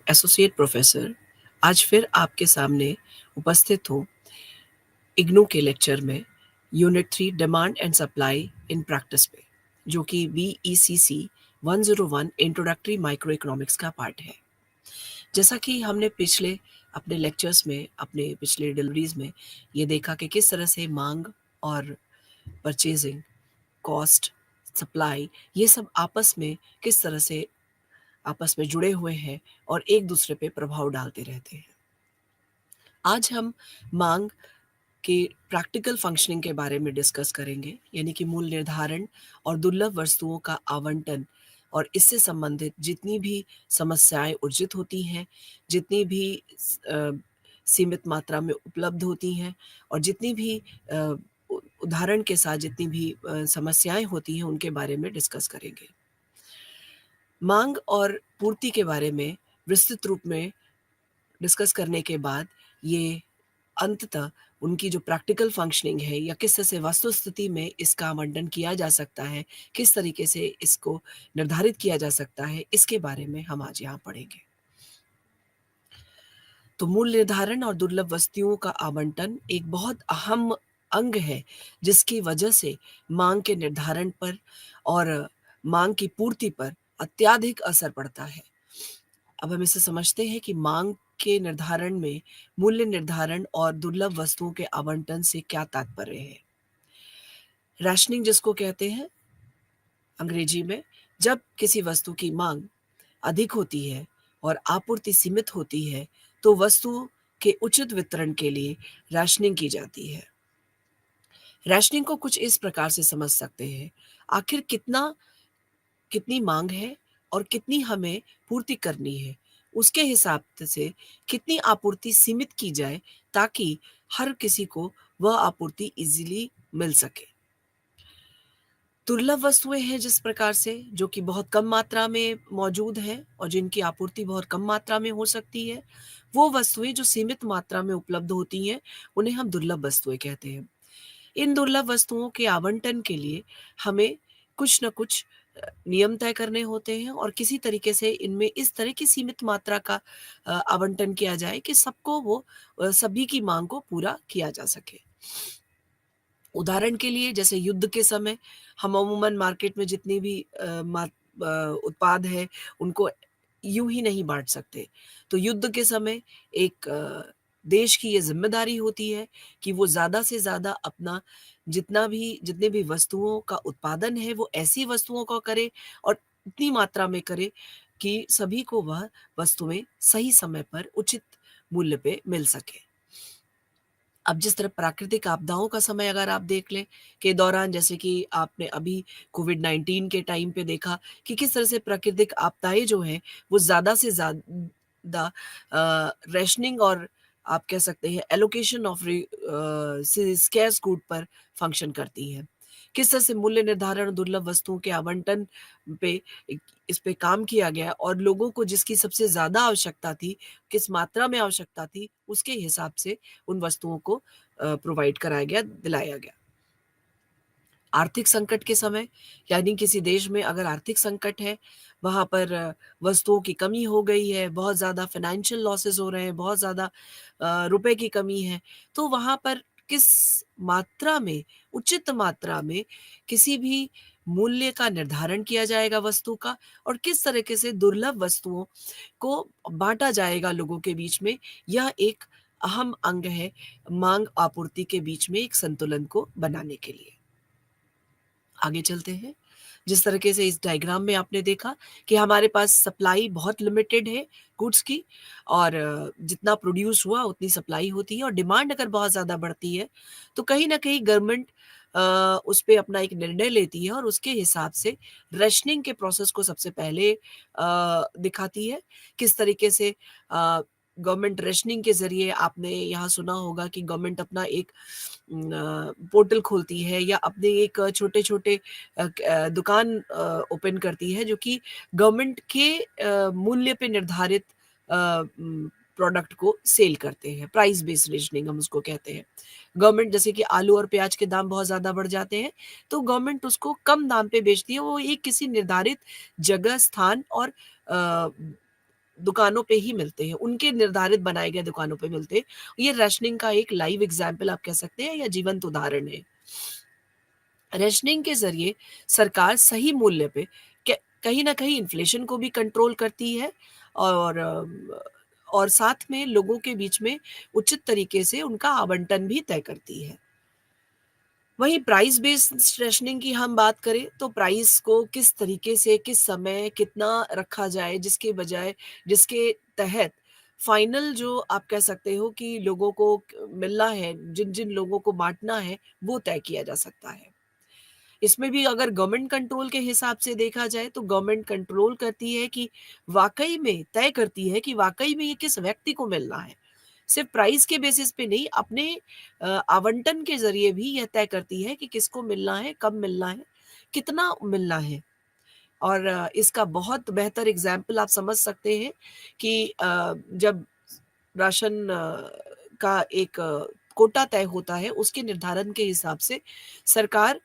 Associate professor आज फिर आपके सामने उपस्थित हूँ इग्नू के लेक्चर में unit 3 demand and supply in practice पे, जो कि BECC 101 इंट्रोडक्टरी माइक्रो इकोनॉमिक्स का पार्ट है। जैसा कि हमने पिछले अपने लेक्चर्स में, अपने पिछले डिलीवरीज में ये देखा कि किस तरह से मांग और परचेजिंग, कॉस्ट, सप्लाई, ये सब आपस में जुड़े हुए हैं और एक दूसरे पे प्रभाव डालते रहते हैं। आज हम मांग के प्रैक्टिकल फंक्शनिंग के बारे में डिस्कस करेंगे, यानी कि मूल्य निर्धारण और दुर्लभ वस्तुओं का आवंटन और इससे संबंधित जितनी भी समस्याएं उर्जित होती हैं, जितनी भी अ, सीमित मात्रा में उपलब्ध होती हैं और जितनी भी उदाहरण के साथ जितनी भी समस्याएं होती हैं उनके बारे में डिस्कस करेंगे। मांग और पूर्ति के बारे में विस्तृत रूप में डिस्कस करने के बाद ये अंततः उनकी जो प्रैक्टिकल फंक्शनिंग है या किस तरह से वस्तु स्थिति में इसका आवंटन किया जा सकता है, किस तरीके से इसको निर्धारित किया जा सकता है, इसके बारे में हम आज यहाँ पढ़ेंगे। तो मूल्य निर्धारण और दुर्लभ वस्तुओं का आवंटन एक बहुत अहम अंग है, जिसकी वजह से मांग के निर्धारण पर और मांग की पूर्ति पर अत्यधिक असर पड़ता है। अब हम इसे समझते हैं कि मांग के निर्धारण में मूल्य निर्धारण और दुर्लभ वस्तुओं के आवंटन से क्या तात्पर्य है। रैशनिंग जिसको कहते हैं अंग्रेजी में, जब किसी वस्तु की मांग अधिक होती है और आपूर्ति सीमित होती है तो वस्तु के उचित वितरण के लिए रैशनिंग की जाती है। रैशनिंग को कुछ इस प्रकार से समझ सकते हैं, आखिर कितनी मांग है और कितनी हमें पूर्ति करनी है, उसके हिसाब से कितनी आपूर्ति सीमित की जाए ताकि हर किसी को वह आपूर्ति इजीली मिल सके। दुर्लभ वस्तुएं हैं जिस प्रकार से, जो कि बहुत कम मात्रा में मौजूद हैं और जिनकी आपूर्ति बहुत कम मात्रा में हो सकती है, वो वस्तुएं जो सीमित मात्रा में उपलब्ध होती हैं उन्हें हम दुर्लभ वस्तुएं कहते हैं। इन दुर्लभ वस्तुओं के आवंटन के लिए हमें कुछ न कुछ नियम तय करने होते हैं और किसी तरीके से इनमें इस तरह की सीमित मात्रा का आवंटन किया जाए कि सबको वो सभी की मांग को पूरा किया जा सके। उदाहरण के लिए जैसे युद्ध के समय हम अमूमन मार्केट में जितनी भी उत्पाद है उनको यूं ही नहीं बांट सकते। तो युद्ध के समय एक देश की ये जिम्मेदारी होती है कि वो ज़्यादा से ज़्यादा अपना जितने भी वस्तुओं का उत्पादन है वो ऐसी वस्तुओं का करे और इतनी मात्रा में करे कि सभी को वह वस्तुएं सही समय पर उचित मूल्य पे मिल सके। अब जिस तरह प्राकृतिक आपदाओं का समय अगर आप देख लें के दौरान, जैसे कि आपने अभी कोविड-19 के टाइम पे देखा कि किस तरह से प्राकृतिक आपदाएँ जो हैं वो ज़्यादा से ज़्यादा रेशनिंग और आप कह सकते हैं एलोकेशन ऑफ स्carce गुड पर फंक्शन करती हैं। किस तरह से मूल्य निर्धारण दुर्लभ वस्तुओं के आवंटन पे इस पे काम किया गया और लोगों को जिसकी सबसे ज़्यादा आवश्यकता थी, किस मात्रा में आवश्यकता थी, उसके हिसाब से उन वस्तुओं को प्रोवाइड कराया गया, दिलाया गया। आर्थिक संकट के समय, यानी किसी देश में अगर आर्थिक संकट है, वहाँ पर वस्तुओं की कमी हो गई है, बहुत ज़्यादा फाइनेंशियल लॉसेस हो रहे हैं, बहुत ज़्यादा रुपए की कमी है, तो वहाँ पर किस मात्रा में, उचित मात्रा में किसी भी मूल्य का निर्धारण किया जाएगा वस्तु का और किस तरीके से दुर्लभ वस्तुओं को बाँटा जाएगा लोगों के बीच में, यह एक अहम अंग है माँग आपूर्ति के बीच में एक संतुलन को बनाने के लिए। आगे चलते हैं। जिस तरीके से इस डायग्राम में आपने देखा कि हमारे पास सप्लाई बहुत लिमिटेड है गुड्स की और जितना प्रोड्यूस हुआ उतनी सप्लाई होती है और डिमांड अगर बहुत ज़्यादा बढ़ती है, तो कहीं न कहीं गवर्नमेंट उस पे अपना एक निर्णय लेती है और उसके हिसाब से रेशनिंग के प्रोसेस को सबसे पहले दिखाती है। किस तरीके से गवर्नमेंट रेशनिंग के ज़रिए, आपने यहाँ सुना होगा कि गवर्नमेंट अपना एक पोर्टल खोलती है या अपने एक छोटे-छोटे दुकान ओपन करती है जो कि गवर्नमेंट के मूल्य पे निर्धारित प्रोडक्ट को सेल करते हैं। प्राइस बेस्ड रीजनिंग हम उसको कहते हैं। गवर्नमेंट जैसे कि आलू और प्याज के दाम बहुत ज़्यादा बढ़ जाते हैं, तो गवर्नमेंट उसको कम दाम पे बेचती है। वो एक किसी निर्धारित जगह, स्थान और दुकानों पे ही मिलते हैं, उनके निर्धारित बनाए गए दुकानों पे मिलते हैं। ये राशनिंग का एक लाइव एग्ज़ाम्पल आप कह सकते हैं या जीवंत उदाहरण है। रेशनिंग के ज़रिए सरकार सही मूल्य पे क कहीं न कहीं इन्फ्लेशन को भी कंट्रोल करती है और और साथ में लोगों के बीच में उचित तरीके से उनका आवंटन भी तय करती है। वहीं प्राइस बेस्ड रेशनिंग की हम बात करें तो प्राइस को किस तरीके से, किस समय, कितना रखा जाए जिसके बजाय जिसके तहत फाइनल जो आप कह सकते हो कि लोगों को मिलना है, जिन-जिन लोगों को बाँटना है, वो तय किया जा सकता है। इसमें भी अगर गवर्नमेंट कंट्रोल के हिसाब से देखा जाए तो गवर्नमेंट कंट्रोल करती है कि वाक़ई में तय करती है कि वाक़ई में ये किस व्यक्ति को मिलना है। सिर्फ़ प्राइस के बेसिस पे नहीं, अपने आवंटन के ज़रिए भी यह तय करती है कि किसको मिलना है, कब मिलना है, कितना मिलना है। और इसका बहुत बेहतर एग्ज़ाम्पल आप समझ सकते हैं कि जब राशन का एक कोटा तय होता है, उसके निर्धारण के हिसाब से सरकार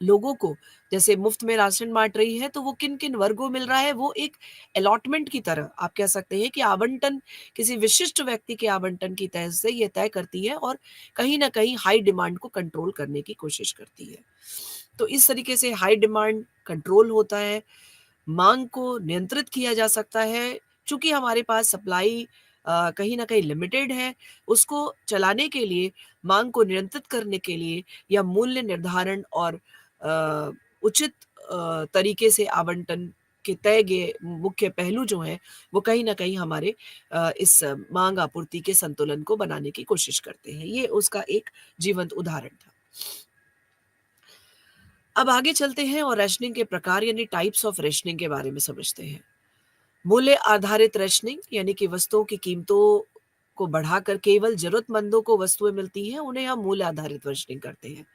लोगों को जैसे मुफ्त में राशन बाँट रही है, तो वो किन-किन वर्गों मिल रहा है, वो एक अलॉटमेंट की तरह आप कह सकते हैं कि आवंटन किसी विशिष्ट व्यक्ति के आवंटन की तह से ये तय करती है और कहीं न कहीं हाई डिमांड को कंट्रोल करने की कोशिश करती है। तो इस तरीके से हाई डिमांड कंट्रोल होता है, माँग को नियंत्रित किया जा सकता है, चूँकि हमारे पास सप्लाई कहीं न कहीं लिमिटेड है, उसको चलाने के लिए, माँग को नियंत्रित करने के लिए या मूल्य निर्धारण और उचित तरीके से आवंटन के तय गए मुख्य पहलू जो हैं, वो कहीं न कहीं हमारे इस माँग-आपूर्ति के संतुलन को बनाने की कोशिश करते हैं। ये उसका एक जीवंत उदाहरण था। अब आगे चलते हैं और राशनिंग के प्रकार यानी टाइप्स ऑफ राशनिंग के बारे में समझते हैं। मूल्य आधारित राशनिंग यानी कि वस्तुओं की कीमतों को बढ़ाकर केवल ज़रूरतमंदों को वस्तुएँ मिलती हैं, उन्हें हम मूल्य आधारित राशनिंग करते हैं।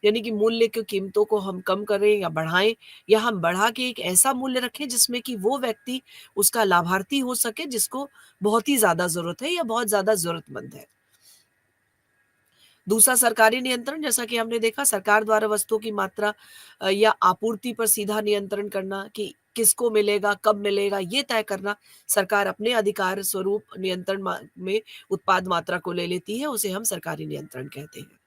यानी कि मूल्य की कीमतों को हम कम करें या बढ़ाएँ या हम बढ़ा के एक ऐसा मूल्य रखें जिसमें कि वो व्यक्ति उसका लाभार्थी हो सके जिसको बहुत ही ज़्यादा ज़रूरत है या बहुत ज़्यादा ज़रूरतमंद है। दूसरा सरकारी नियंत्रण जैसा कि हमने देखा सरकार द्वारा वस्तुओं की मात्रा या आपूर्ति पर सीधा नियंत्रण करना कि किसको मिलेगा, कब मिलेगा, ये तय करना सरकार अपने अधिकार स्वरूप नियंत्रण में उत्पाद मात्रा को ले लेती है, उसे हम सरकारी नियंत्रण कहते हैं।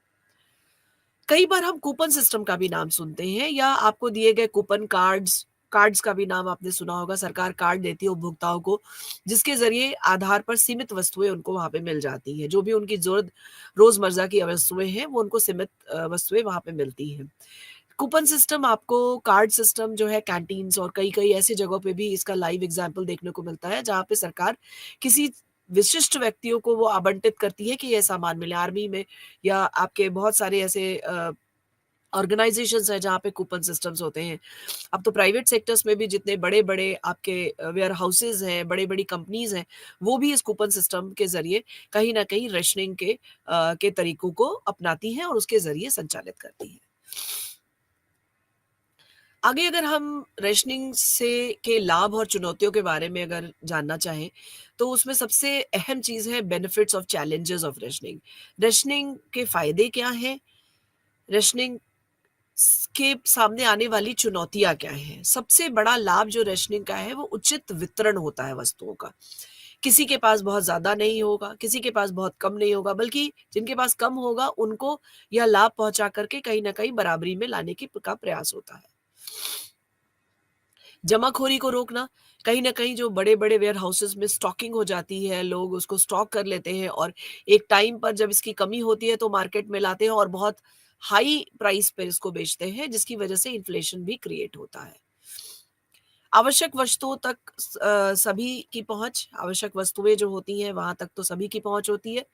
कई बार हम कूपन सिस्टम का भी नाम सुनते हैं या आपको दिए गए कूपन कार्ड्स कार्ड्स का भी नाम आपने सुना होगा। सरकार कार्ड देती है उपभोक्ताओं को जिसके ज़रिए आधार पर सीमित वस्तुएँ उनको वहाँ पे मिल जाती हैं। जो भी उनकी ज़रूरत रोज़मर्रा की वस्तुएँ हैं वो उनको सीमित वस्तुएँ वहाँ पे मिलती हैं। कूपन सिस्टम आपको कार्ड सिस्टम जो है कैंटीन्स और कई-कई ऐसी जगहों पे भी इसका लाइव एग्ज़ाम्पल देखने को मिलता है जहाँ पे सरकार किसी विशिष्ट व्यक्तियों को वो आवंटित करती है कि ये सामान मिले। आर्मी में या आपके बहुत सारे ऐसे ऑर्गेनाइज़ेशंस हैं जहाँ पे कूपन सिस्टम्स होते हैं। अब तो प्राइवेट सेक्टर्स में भी जितने बड़े-बड़े आपके वेयर हाउसेज़ हैं, बड़ी-बड़ी कंपनीज़ हैं, वो भी इस कूपन सिस्टम के ज़रिए कहीं न कहीं रेशनिंग के तरीकों को अपनाती हैं और उसके ज़रिए संचालित करती हैं। आगे अगर हम रेशनिंग से के लाभ और चुनौतियों के बारे में अगर जानना चाहें, तो उसमें सबसे अहम चीज़ है benefits of challenges of rationing. Rationing के फ़ायदे क्या हैं? रेशनिंग के सामने आने वाली चुनौतियाँ क्या हैं? सबसे बड़ा लाभ जो रेशनिंग का है वो उचित वितरण होता है वस्तुओं का। किसी के पास बहुत ज़्यादा नहीं होगा, किसी के पास बहुत कम नहीं होगा, बल्कि जिनके पास कम होगा उनको यह लाभ पहुँचा कर के कहीं न कहीं बराबरी में लाने की का प्रयास होता है। जमाखोरी को रोकना, कहीं न कहीं जो बड़े-बड़े वेयर हाउसेज़ में स्टॉकिंग हो जाती है, लोग उसको स्टॉक कर लेते हैं और एक टाइम पर जब इसकी कमी होती है तो मार्केट में लाते हैं और बहुत हाई प्राइस पे इसको बेचते हैं, जिसकी वजह से इन्फ्लेशन भी क्रिएट होता है। आवश्यक वस्तुओं तक सभी की पहुँच, आवश्यक वस्तुएँ जो होती हैं, वहाँ तक तो सभी की पहुँच होती है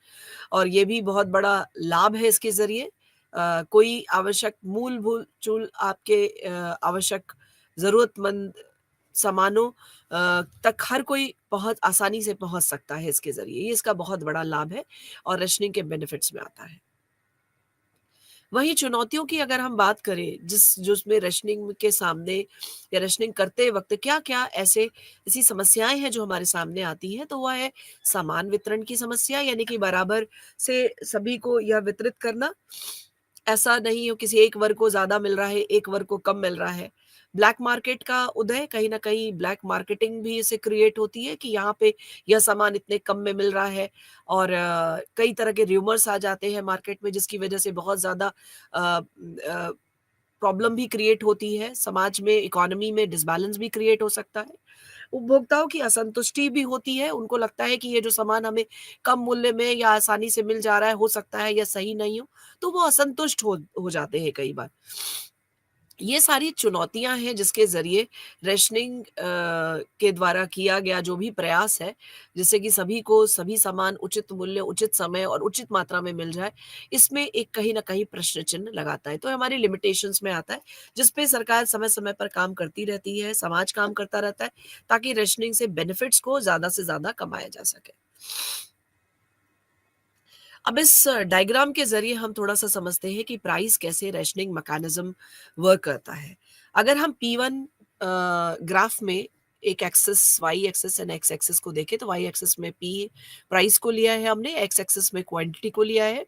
और ये भी बहुत बड़ा लाभ है इसके ज़रिए। कोई आवश्यक मूल-चूल आपके आवश्यक ज़रूरतमंद सामानों तक हर कोई पहुँच आसानी से पहुँच सकता है इसके ज़रिए। ये इसका बहुत बड़ा लाभ है और राशनिंग के बेनिफिट्स में आता है। वहीं चुनौतियों की अगर हम बात करें जिसमें राशनिंग के सामने या राशनिंग करते वक़्त क्या-क्या ऐसी समस्याएँ हैं जो हमारे सामने आती हैं, तो वह है समान वितरण की समस्या यानी कि बराबर से सभी को यह वितरित करना। ऐसा नहीं हो किसी एक वर्ग को ज़्यादा मिल रहा है, एक वर्ग को कम मिल रहा है। ब्लैक मार्केट का उदय, कहीं न कहीं ब्लैक मार्केटिंग भी इससे क्रिएट होती है कि यहाँ पे यह सामान इतने कम में मिल रहा है, और कई तरह के रूमर्स आ जाते हैं मार्केट में, जिसकी वजह से बहुत ज़्यादा प्रॉब्लम भी क्रिएट होती है, समाज में, इकोनॉमी में डिसबैलेंस भी क्रिएट हो सकता है। उपभोक्ताओं की असंतुष्टि भी होती है, उनको लगता है कि ये जो सामान हमें कम मूल्य में या आसानी से मिल जा रहा है, हो सकता है या सही नहीं हो, तो वो असंतुष्ट हो जाते हैं कई बार। ये सारी चुनौतियाँ हैं जिसके ज़रिए रेशनिंग के द्वारा किया गया जो भी प्रयास है, जिससे कि सभी को सभी सामान उचित मूल्य, उचित समय और उचित मात्रा में मिल जाए, इसमें एक कहीं न कहीं प्रश्न चिन्ह लगाता है। तो हमारी लिमिटेशंस में आता है, जिस पे सरकार समय-समय पर काम करती रहती है, समाज काम करता रहता है, ताकि रेशनिंग से बेनिफिट्स को ज़्यादा से ज़्यादा कमाया जा सके। अब इस डायग्राम के ज़रिए हम थोड़ा-सा समझते हैं कि प्राइस कैसे रेशनिंग मैकेनिज़्म वर्क करता है। अगर हम P1 ग्राफ में एक axis, Y axis and X axis को देखें, तो वाई एक्सिस में P प्राइस को लिया है हमने, एक्स एक्सिस में क्वांटिटी को लिया है।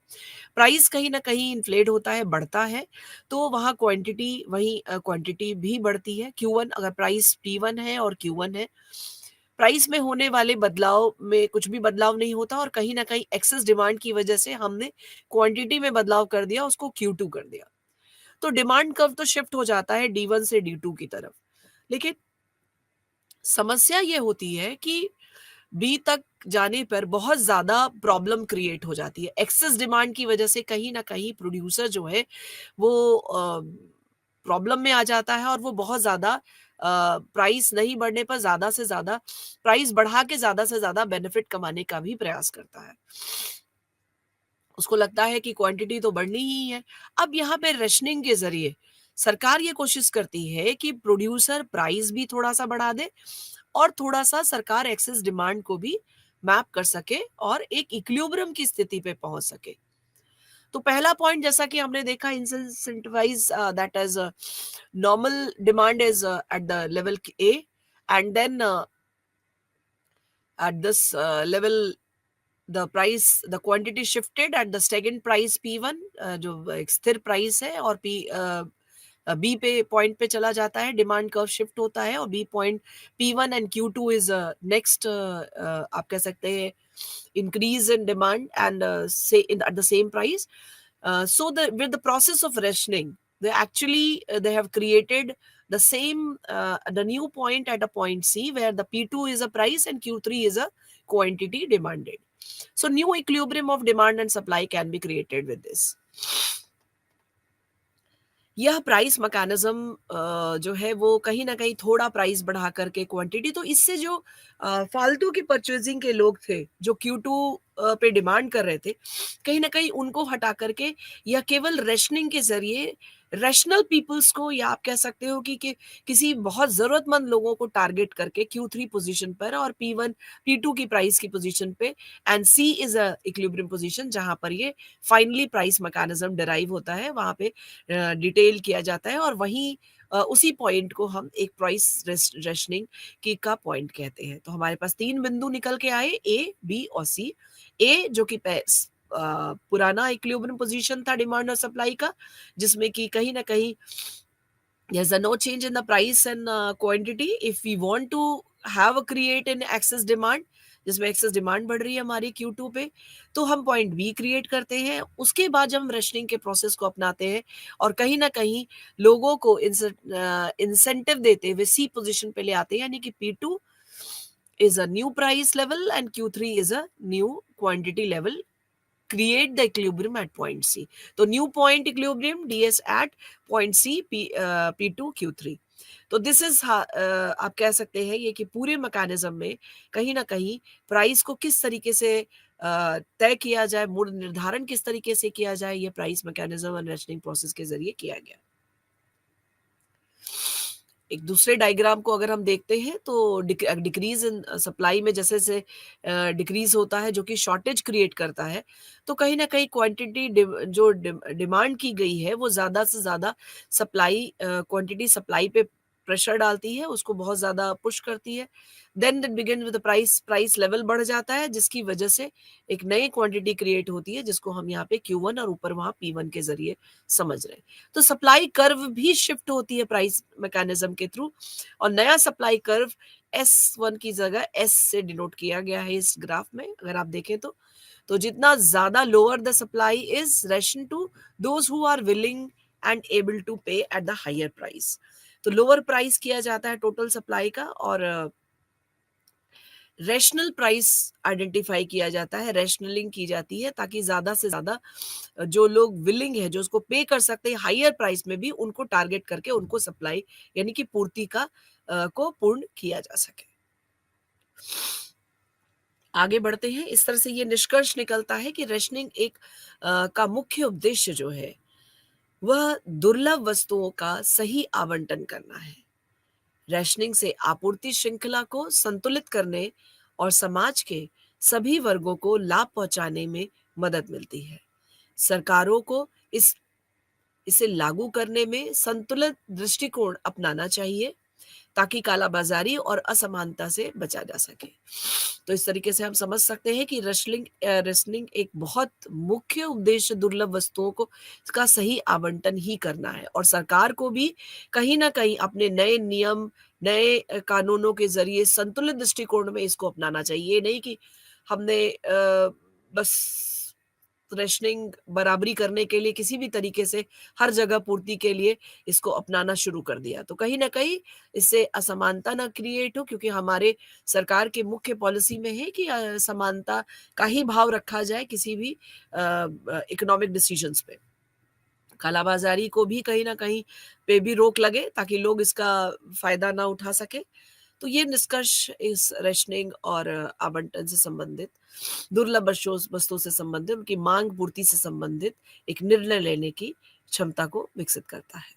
प्राइस कहीं न कहीं इन्फ्लेट होता है, बढ़ता है, तो वहाँ क्वांटिटी वहीं क्वांटिटी भी बढ़ती है। Q1, अगर प्राइस P1 है और Q1 है, प्राइस में होने वाले बदलाव में कुछ भी बदलाव नहीं होता, और कहीं न कहीं एक्सेस डिमांड की वजह से हमने क्वांटिटी में बदलाव कर दिया, उसको Q2 कर दिया। तो डिमांड कर्व तो शिफ्ट हो जाता है D1 से D2 की तरफ। लेकिन समस्या ये होती है कि बी तक जाने पर बहुत ज़्यादा प्रॉब्लम क्रिएट हो जाती है। एक्सेस डिमांड की वजह से कहीं न कहीं प्रोड्यूसर जो है वो प्रॉब्लम में आ जाता है, और वो बहुत ज़्यादा प्राइस नहीं बढ़ने पर ज़्यादा से ज़्यादा प्राइस बढ़ा के ज़्यादा से ज़्यादा बेनिफिट कमाने का भी प्रयास करता है। उसको लगता है कि क्वांटिटी तो बढ़नी ही है। अब यहाँ पे रेशनिंग के ज़रिए सरकार ये कोशिश करती है कि प्रोड्यूसर प्राइस भी थोड़ा-सा बढ़ा दे, और थोड़ा-सा सरकार एक्सेस डिमांड को भी मैप कर सके और एक इक्विलिब्रियम की स्थिति पे पहुँच सके। तो पहला पॉइंट, जैसा कि हमने देखा, incentivize that is normal demand is at the level A, and then at this level the quantity shifted at the second price P1, जो एक स्थिर प्राइस है, और बी पे पॉइंट पे चला जाता है, डिमांड कर्व शिफ्ट होता है, और B point P1 and Q2 is next, आप कह सकते हैं, increase in demand and say in at the same price. So the with the process of rationing, they actually they have created the same the new point at a point C, where the P2 is a price and Q3 is a quantity demanded. So new equilibrium of demand and supply can be created with this. यह price mechanism जो है वो कहीं न कहीं थोड़ा price बढ़ा करके क्वांटिटी, तो इससे जो फालतू की परचेज़िंग के लोग थे, जो Q2 पे डिमांड कर रहे थे, कहीं न कहीं उनको हटा करके, या केवल रेशनिंग के ज़रिए रैशनल पीपल्स को, या आप कह सकते हो कि किसी बहुत ज़रूरतमंद लोगों को टारगेट करके Q3 पोज़ीशन पर और P1 P2 की प्राइस की पोज़ीशन पे, and C is a equilibrium position, जहाँ पर ये फाइनली प्राइस मैकेनिज्म डिराइव होता है, वहाँ पे डिटेल किया जाता है, और वहीं उसी पॉइंट को हम एक प्राइस रेशनिंग की का पॉइंट कहते हैं। तो हमारे पास 3 बिंदु निकल के आए, ए, बी और सी। ए जो कि पुराना इक्विलिब्रियम पोज़ीशन था डिमांड और सप्लाई का, जिसमें कि कहीं न कहीं there's a no change in the price and quantity. If we want to have a create an excess demand, जिसमें एक्सेस डिमांड बढ़ रही है हमारी Q2 पे, तो हम पॉइंट बी क्रिएट करते हैं। उसके बाद जब हम रेशनिंग के प्रोसेस को अपनाते हैं, और कहीं ना कहीं लोगों को इंसेंटिव देते हुए सी पोजीशन पे ले आते हैं, यानी कि P2 is a new price level and Q3 is a new quantity level, create the equilibrium at point C. तो new point equilibrium DS at point C P2 Q3. तो दिस इज आप कह सकते हैं ये कि पूरे मैकेनिज्म में कहीं ना कहीं प्राइस को किस तरीके से तय किया जाए, मूल्य निर्धारण किस तरीके से किया जाए, ये प्राइस मैकेनिज्म और रेशनिंग प्रोसेस के जरिए किया गया। एक दूसरे डायग्राम को अगर हम देखते हैं, तो डिक्रीज इन सप्लाई में जैसे से डिक्रीज होता है, जो कि शॉर्टेज क्रिएट करता है, तो कहीं ना कहीं क्वांटिटी डिमांड की गई है वो ज़्यादा से ज़्यादा सप्लाई क्वांटिटी सप्लाई पे प्रेशर डालती है, उसको बहुत ज़्यादा पुश करती है। Then it begin with the price level बढ़ जाता है, जिसकी वजह से एक नई क्वांटिटी क्रिएट होती है, जिसको हम यहाँ पे Q1 और ऊपर वहाँ P1 के ज़रिए समझ रहे हैं। तो सप्लाई कर्व भी शिफ्ट होती है प्राइस मैकेनिज़्म के थ्रू, और नया सप्लाई कर्व S1 की जगह S से डिनोट किया गया है इस ग्राफ में, अगर आप देखें तो। तो जितना ज़्यादा lower the supply is ration to those who are willing and able to pay at the higher price. तो लोअर प्राइस किया जाता है टोटल सप्लाई का, और रैशनल प्राइस आइडेंटिफाई किया जाता है, रैशनलिंग की जाती है, ताकि ज़्यादा से ज़्यादा जो लोग विलिंग है, जो उसको पे कर सकते हैं हायर प्राइस में भी, उनको टारगेट करके उनको सप्लाई यानी कि पूर्ति का को पूर्ण किया जा सके। आगे बढ़ते हैं। इस तरह से ये निष्कर्ष निकलता है कि रेशनिंग का मुख्य उद्देश्य जो है, वह दुर्लभ वस्तुओं का सही आवंटन करना है। रैशनिंग से आपूर्ति श्रृंखला को संतुलित करने और समाज के सभी वर्गों को लाभ पहुंचाने में मदद मिलती है। सरकारों को इसे लागू करने में संतुलित दृष्टिकोण अपनाना चाहिए, ताकि कालाबाजारी और असमानता से बचा जा सके। तो इस तरीके से हम समझ सकते हैं कि रेशनिंग एक बहुत मुख्य उद्देश्य दुर्लभ वस्तुओं को का सही आवंटन ही करना है, और सरकार को भी कहीं न कहीं अपने नए नियम, नए कानूनों के ज़रिए संतुलित दृष्टिकोण में इसको अपनाना चाहिए। ये नहीं कि हमने बस रेशनिंग बराबरी करने के लिए किसी भी तरीके से हर जगह पूर्ति के लिए इसको अपनाना शुरू कर दिया। तो कहीं न कहीं इससे असमानता ना क्रिएट हो, क्योंकि हमारे सरकार की मुख्य पॉलिसी में है कि समानता का ही भाव रखा जाए किसी भी इकोनॉमिक डिसीजंस पे। कालाबाज़ारी को भी कहीं न कहीं पे भी रोक लगे, ताकि लोग इसका फ़ायदा ना उठा सकें। तो ये निष्कर्ष इस रेशनिंग और आवंटन से संबंधित, दुर्लभ वस्तुओं से संबंधित, उनकी मांग पूर्ति से संबंधित एक निर्णय लेने की क्षमता को विकसित करता है।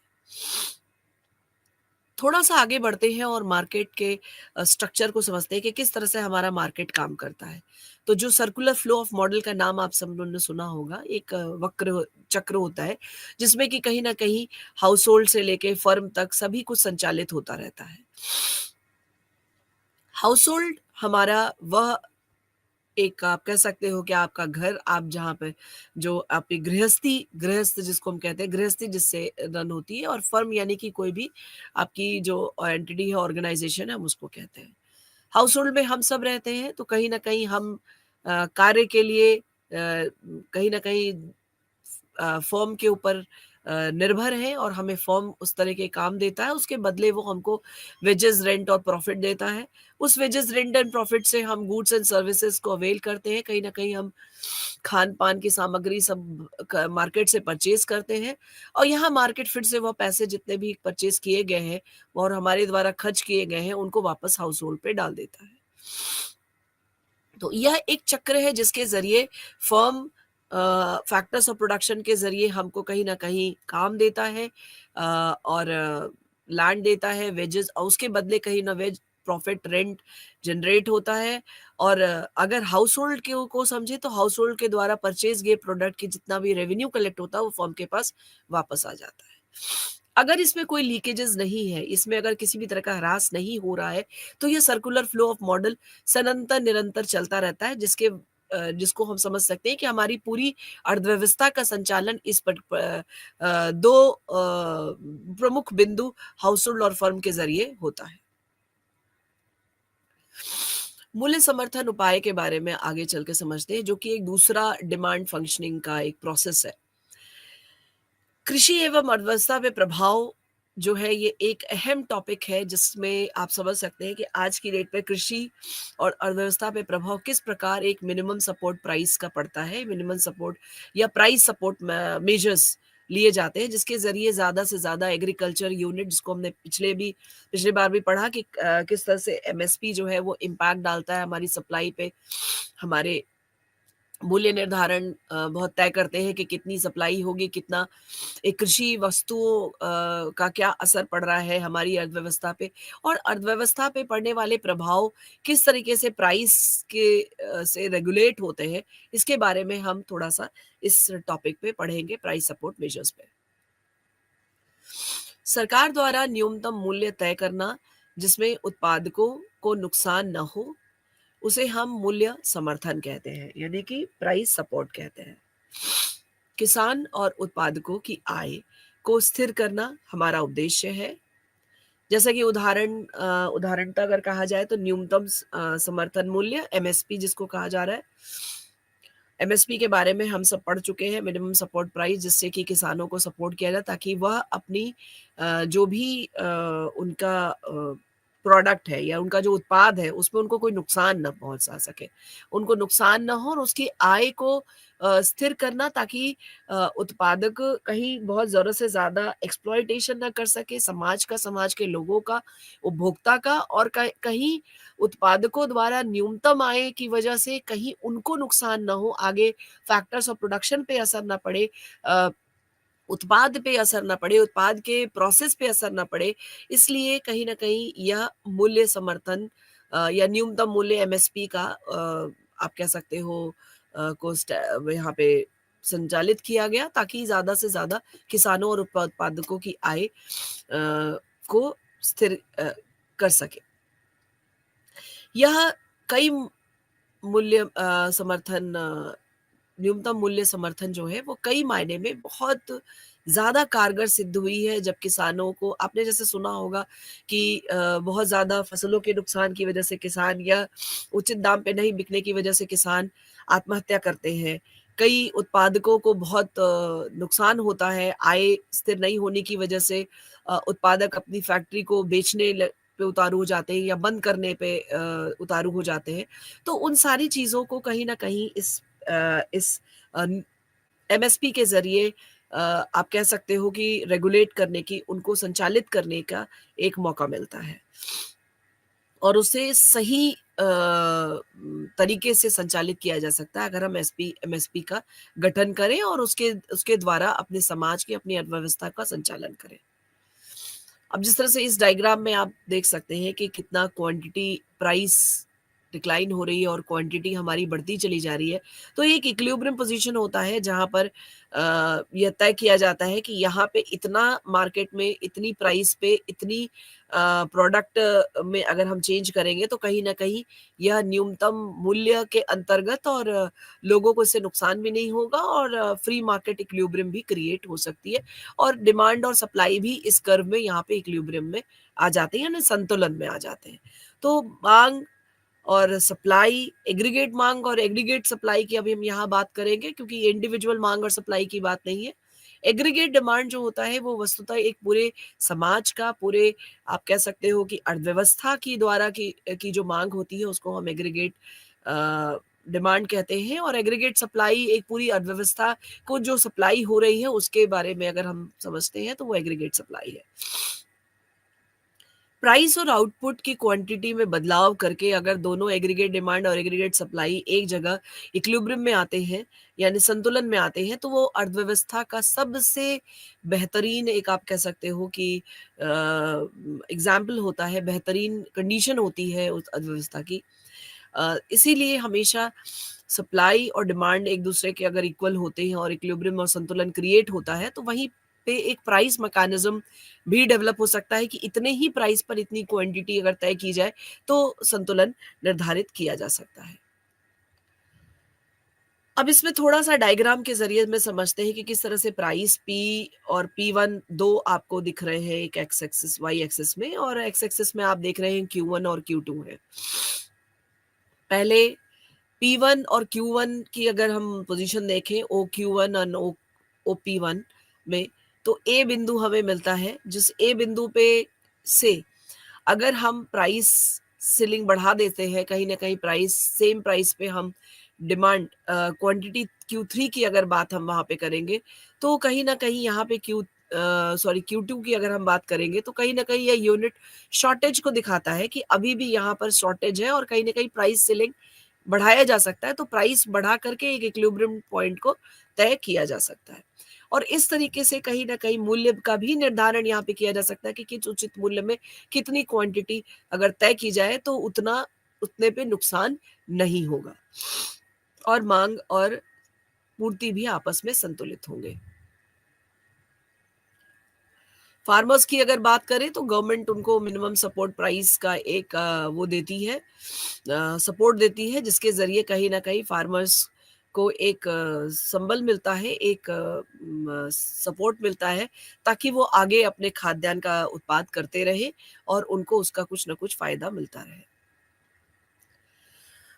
थोड़ा सा आगे बढ़ते हैं और मार्केट के स्ट्रक्चर को समझते हैं कि किस तरह से हमारा मार्केट काम करता है। तो जो सर्कुलर फ्लो ऑफ मॉडल का नाम आप सब लोगों ने सुना होगा, एक चक्र होता है, जिसमें कि कहीं ना कहीं हाउस होल्ड से लेके फर्म तक सभी कुछ संचालित होता रहता है। हाउस होल्ड हमारा वह एक, आप कह सकते हो कि आपका घर, आप जहाँ पे जो आपकी गृहस्थ जिसको हम कहते हैं, गृहस्थी जिससे रन होती है, और फर्म यानी कि कोई भी आपकी जो एंटिटी है, ऑर्गेनाइजेशन है, हम उसको कहते हैं। हाउस होल्ड में हम सब रहते हैं, तो कहीं न कहीं हम कार्य के लिए कहीं न कहीं फर्म के ऊपर निर्भर हैं, और हमें फर्म उस तरह के काम देता है, उसके बदले वो हमको वेजेस, रेंट और प्रॉफिट देता है। उस वेजेस, रेंट एंड प्रॉफिट से हम गुड्स एंड सर्विसेज को अवेल करते हैं। कहीं न कहीं हम खान-पान की सामग्री सब क मार्केट से परचेज़ करते हैं, और यहाँ मार्केट फिर से वो पैसे जितने भी परचेज़ किए गए हैं और हमारे द्वारा खर्च किए गए हैं, उनको वापस हाउस होल्ड पे डाल देता है। तो यह एक चक्र है जिसके ज़रिए फर्म फैक्टर्स ऑफ प्रोडक्शन के ज़रिए हमको कहीं न कहीं काम देता है, और लैंड देता है, वेजेस, और उसके बदले कहीं न वेज प्रॉफिट, रेंट जनरेट होता है। और अगर हाउस होल्ड को समझे, तो हाउस होल्ड के द्वारा परचेज़ किए प्रोडक्ट की जितना भी रेवेन्यू कलेक्ट होता है, वो फर्म के पास वापस आ जाता है। अगर इसमें कोई लीकेजेस नहीं है, इसमें अगर किसी भी तरह का ह्रास नहीं हो रहा है, तो ये सर्कुलर फ्लो ऑफ मॉडल सनंतर निरंतर चलता रहता है, जिसको हम समझ सकते हैं कि हमारी पूरी अर्थव्यवस्था का संचालन इस दो प्रमुख बिंदु, हाउस होल्ड और फर्म के ज़रिए होता है। मूल्य समर्थन उपाय के बारे में आगे चल के समझते हैं, जो कि एक दूसरा डिमांड फंक्शनिंग का एक प्रोसेस है। कृषि एवं अर्थव्यवस्था पे प्रभाव जो है, ये एक अहम टॉपिक है, जिसमें आप समझ सकते हैं कि आज की डेट पे कृषि और अर्थव्यवस्था पे प्रभाव किस प्रकार एक मिनिमम सपोर्ट प्राइस का पड़ता है, मिनिमम सपोर्ट या प्राइस सपोर्ट मेजर्स लिए जाते हैं, जिसके ज़रिए ज़्यादा से ज़्यादा एग्रीकल्चर यूनिट, जिसको हमने पिछली बार भी पढ़ा कि किस तरह से एमएसपी जो है वो इम्पैक्ट डालता है हमारी सप्लाई पे, हमारे मूल्य निर्धारण बहुत तय करते हैं कि कितनी सप्लाई होगी, कितना एक कृषि वस्तुओं का क्या असर पड़ रहा है हमारी अर्थव्यवस्था पे, और अर्थव्यवस्था पे पड़ने वाले प्रभाव किस तरीके से प्राइस से रेगुलेट होते हैं, इसके बारे में हम थोड़ा सा इस टॉपिक पे पढ़ेंगे, प्राइस सपोर्ट मेजर्स पे। सरकार द्वारा न्यूनतम मूल्य तय करना जिसमें उत्पादकों को नुकसान न हो, उसे हम मूल्य समर्थन कहते हैं, यानी कि प्राइस सपोर्ट कहते हैं। किसान और उत्पादकों की आय को स्थिर करना हमारा उद्देश्य है। जैसा कि उदाहरणतः अगर कहा जाए तो न्यूनतम समर्थन मूल्य एमएसपी जिसको कहा जा रहा है। एमएसपी के बारे में हम सब पढ़ चुके हैं, मिनिमम सपोर्ट प्राइस, जिससे कि किसानों को सपोर्ट किया जाए ताकि वह अपनी जो भी उनका प्रोडक्ट है या उनका जो उत्पाद है उसमें उनको कोई नुकसान ना पहुंचा सके, उनको नुकसान ना हो, और उसकी आय को स्थिर करना ताकि उत्पादक कहीं बहुत ज़रूरत से ज़्यादा एक्सप्लॉयटेशन ना कर सके समाज का, समाज के लोगों का, उपभोक्ता का, और कहीं उत्पादकों द्वारा न्यूनतम आय की वजह से कहीं उनको नुकसान ना हो, आगे फैक्टर्स ऑफ प्रोडक्शन पे असर ना पड़े, अ, उत्पाद पे असर ना पड़े, उत्पाद के प्रोसेस पे असर ना पड़े। इसलिए कहीं न कहीं यह मूल्य समर्थन या न्यूनतम मूल्य एमएसपी का आप कह सकते हो को यहाँ पे संचालित किया गया ताकि ज़्यादा से ज़्यादा किसानों और उत्पादकों की आय को स्थिर कर सके। यह कई मूल्य समर्थन न्यूनतम मूल्य समर्थन जो है वो कई मायने में बहुत ज़्यादा कारगर सिद्ध हुई है जब किसानों को, आपने जैसे सुना होगा कि बहुत ज़्यादा फसलों के नुकसान की वजह से किसान या उचित दाम पे नहीं बिकने की वजह से किसान आत्महत्या करते हैं। कई उत्पादकों को बहुत नुकसान होता है, आय स्थिर नहीं होने की वजह से उत्पादक अपनी फैक्ट्री को बेचने पे उतारू हो जाते हैं या बंद करने पे उतारू हो जाते हैं। तो उन सारी चीज़ों को कहीं न कहीं इस अ, एमएसपी के ज़रिए आप कह सकते हो कि रेगुलेट करने की, उनको संचालित करने का एक मौका मिलता है। और उसे सही तरीके से संचालित किया जा सकता है अगर हम एमएसपी का गठन करें और उसके उसके द्वारा अपने समाज की, अपनी अर्थव्यवस्था का संचालन करें। अब जिस तरह से इस डायग्राम में आप देख सकते हैं कि कितना क्वांटिटी प्राइस डिक्लाइन हो रही है और क्वांटिटी हमारी बढ़ती चली जा रही है। तो ये एक इक्विलिब्रियम पोज़ीशन होता है जहाँ पर यह तय किया जाता है कि यहाँ पे इतना मार्केट में इतनी प्राइस पे इतनी प्रोडक्ट में अगर हम चेंज करेंगे तो कहीं न कहीं यह न्यूनतम मूल्य के अंतर्गत, और लोगों को इससे नुकसान भी नहीं होगा, और फ्री मार्केट इक्विलिब्रियम भी क्रिएट हो सकती है, और डिमांड और सप्लाई भी इस कर्व में यहाँ पे इक्विलिब्रियम में आ जाते हैं, यानी संतुलन में आ जाते हैं। तो माँग और सप्लाई, एग्रीगेट माँग और एग्रीगेट सप्लाई की अभी हम यहाँ बात करेंगे क्योंकि ये इंडिविजुअल माँग और सप्लाई की बात नहीं है। एग्रीगेट डिमांड जो होता है वो वस्तुतः एक पूरे समाज का, पूरे आप कह सकते हो कि अर्थव्यवस्था की द्वारा की जो माँग होती है उसको हम एग्रीगेट अ, डिमांड कहते हैं, और एग्रीगेट सप्लाई एक पूरी अर्थव्यवस्था को जो सप्लाई हो रही है उसके बारे में अगर हम समझते हैं तो वो एग्रीगेट सप्लाई है। प्राइस और आउटपुट की क्वांटिटी में बदलाव करके अगर दोनों एग्रीगेट डिमांड और एग्रीगेट सप्लाई एक जगह इक्विलिब्रियम में आते हैं, यानी संतुलन में आते हैं, तो वो अर्थव्यवस्था का सबसे बेहतरीन, एक आप कह सकते हो कि एग्जाम्पल होता है, बेहतरीन कंडीशन होती है उस अर्थव्यवस्था की। इसीलिए हमेशा सप्लाई और डिमांड एक दूसरे के अगर इक्वल होते हैं और इक्विलिब्रियम और संतुलन क्रिएट होता है तो वहीं पे एक प्राइस मैकेनिज्म भी डेवलप हो सकता है कि इतने ही प्राइस पर इतनी क्वांटिटी अगर तय की जाए तो संतुलन निर्धारित किया जा सकता है। अब इसमें थोड़ा-सा डायग्राम के ज़रिए में समझते हैं कि किस तरह से प्राइस पी और P1 2 आपको दिख रहे हैं, एक एक्स एक्सिस, वाई एक्सिस में, और एक्स एक्सिस में आप देख रहे हैं Q1 और Q2 है। पहले P1 और Q1 की अगर हम पोज़ीशन देखें, OQ1 और OP1 में, तो A बिंदु हमें मिलता है, जिस A बिंदु पे से अगर हम प्राइस सीलिंग बढ़ा देते हैं, कहीं न कहीं प्राइस, सेम प्राइस पे हम डिमांड क्वांटिटी Q3 की अगर बात हम वहाँ पे करेंगे, तो कहीं न कहीं यहाँ पे Q2 की अगर हम बात करेंगे, तो कहीं न कहीं ये यूनिट शॉर्टेज को दिखाता है कि अभी भी यहाँ पर शॉर्टेज है और कहीं न कहीं प्राइस सीलिंग बढ़ाया जा सकता है, तो प्राइस बढ़ा करके एक इक्विलिब्रियम पॉइंट को तय किया जा सकता है। और इस तरीके से कहीं न कहीं मूल्य का भी निर्धारण यहाँ पे किया जा सकता है कि किस उचित मूल्य में कितनी क्वांटिटी अगर तय की जाए तो उतने पे नुकसान नहीं होगा, और माँग और पूर्ति भी आपस में संतुलित होंगे। फार्मर्स की अगर बात करें तो गवर्नमेंट उनको मिनिमम सपोर्ट प्राइस का एक वो देती है, सपोर्ट देती है, जिसके ज़रिए कहीं न कहीं फार्मर्स को एक संबल मिलता है, एक सपोर्ट मिलता है, ताकि वो आगे अपने खाद्यान्न का उत्पाद करते रहें और उनको उसका कुछ न कुछ फ़ायदा मिलता रहे।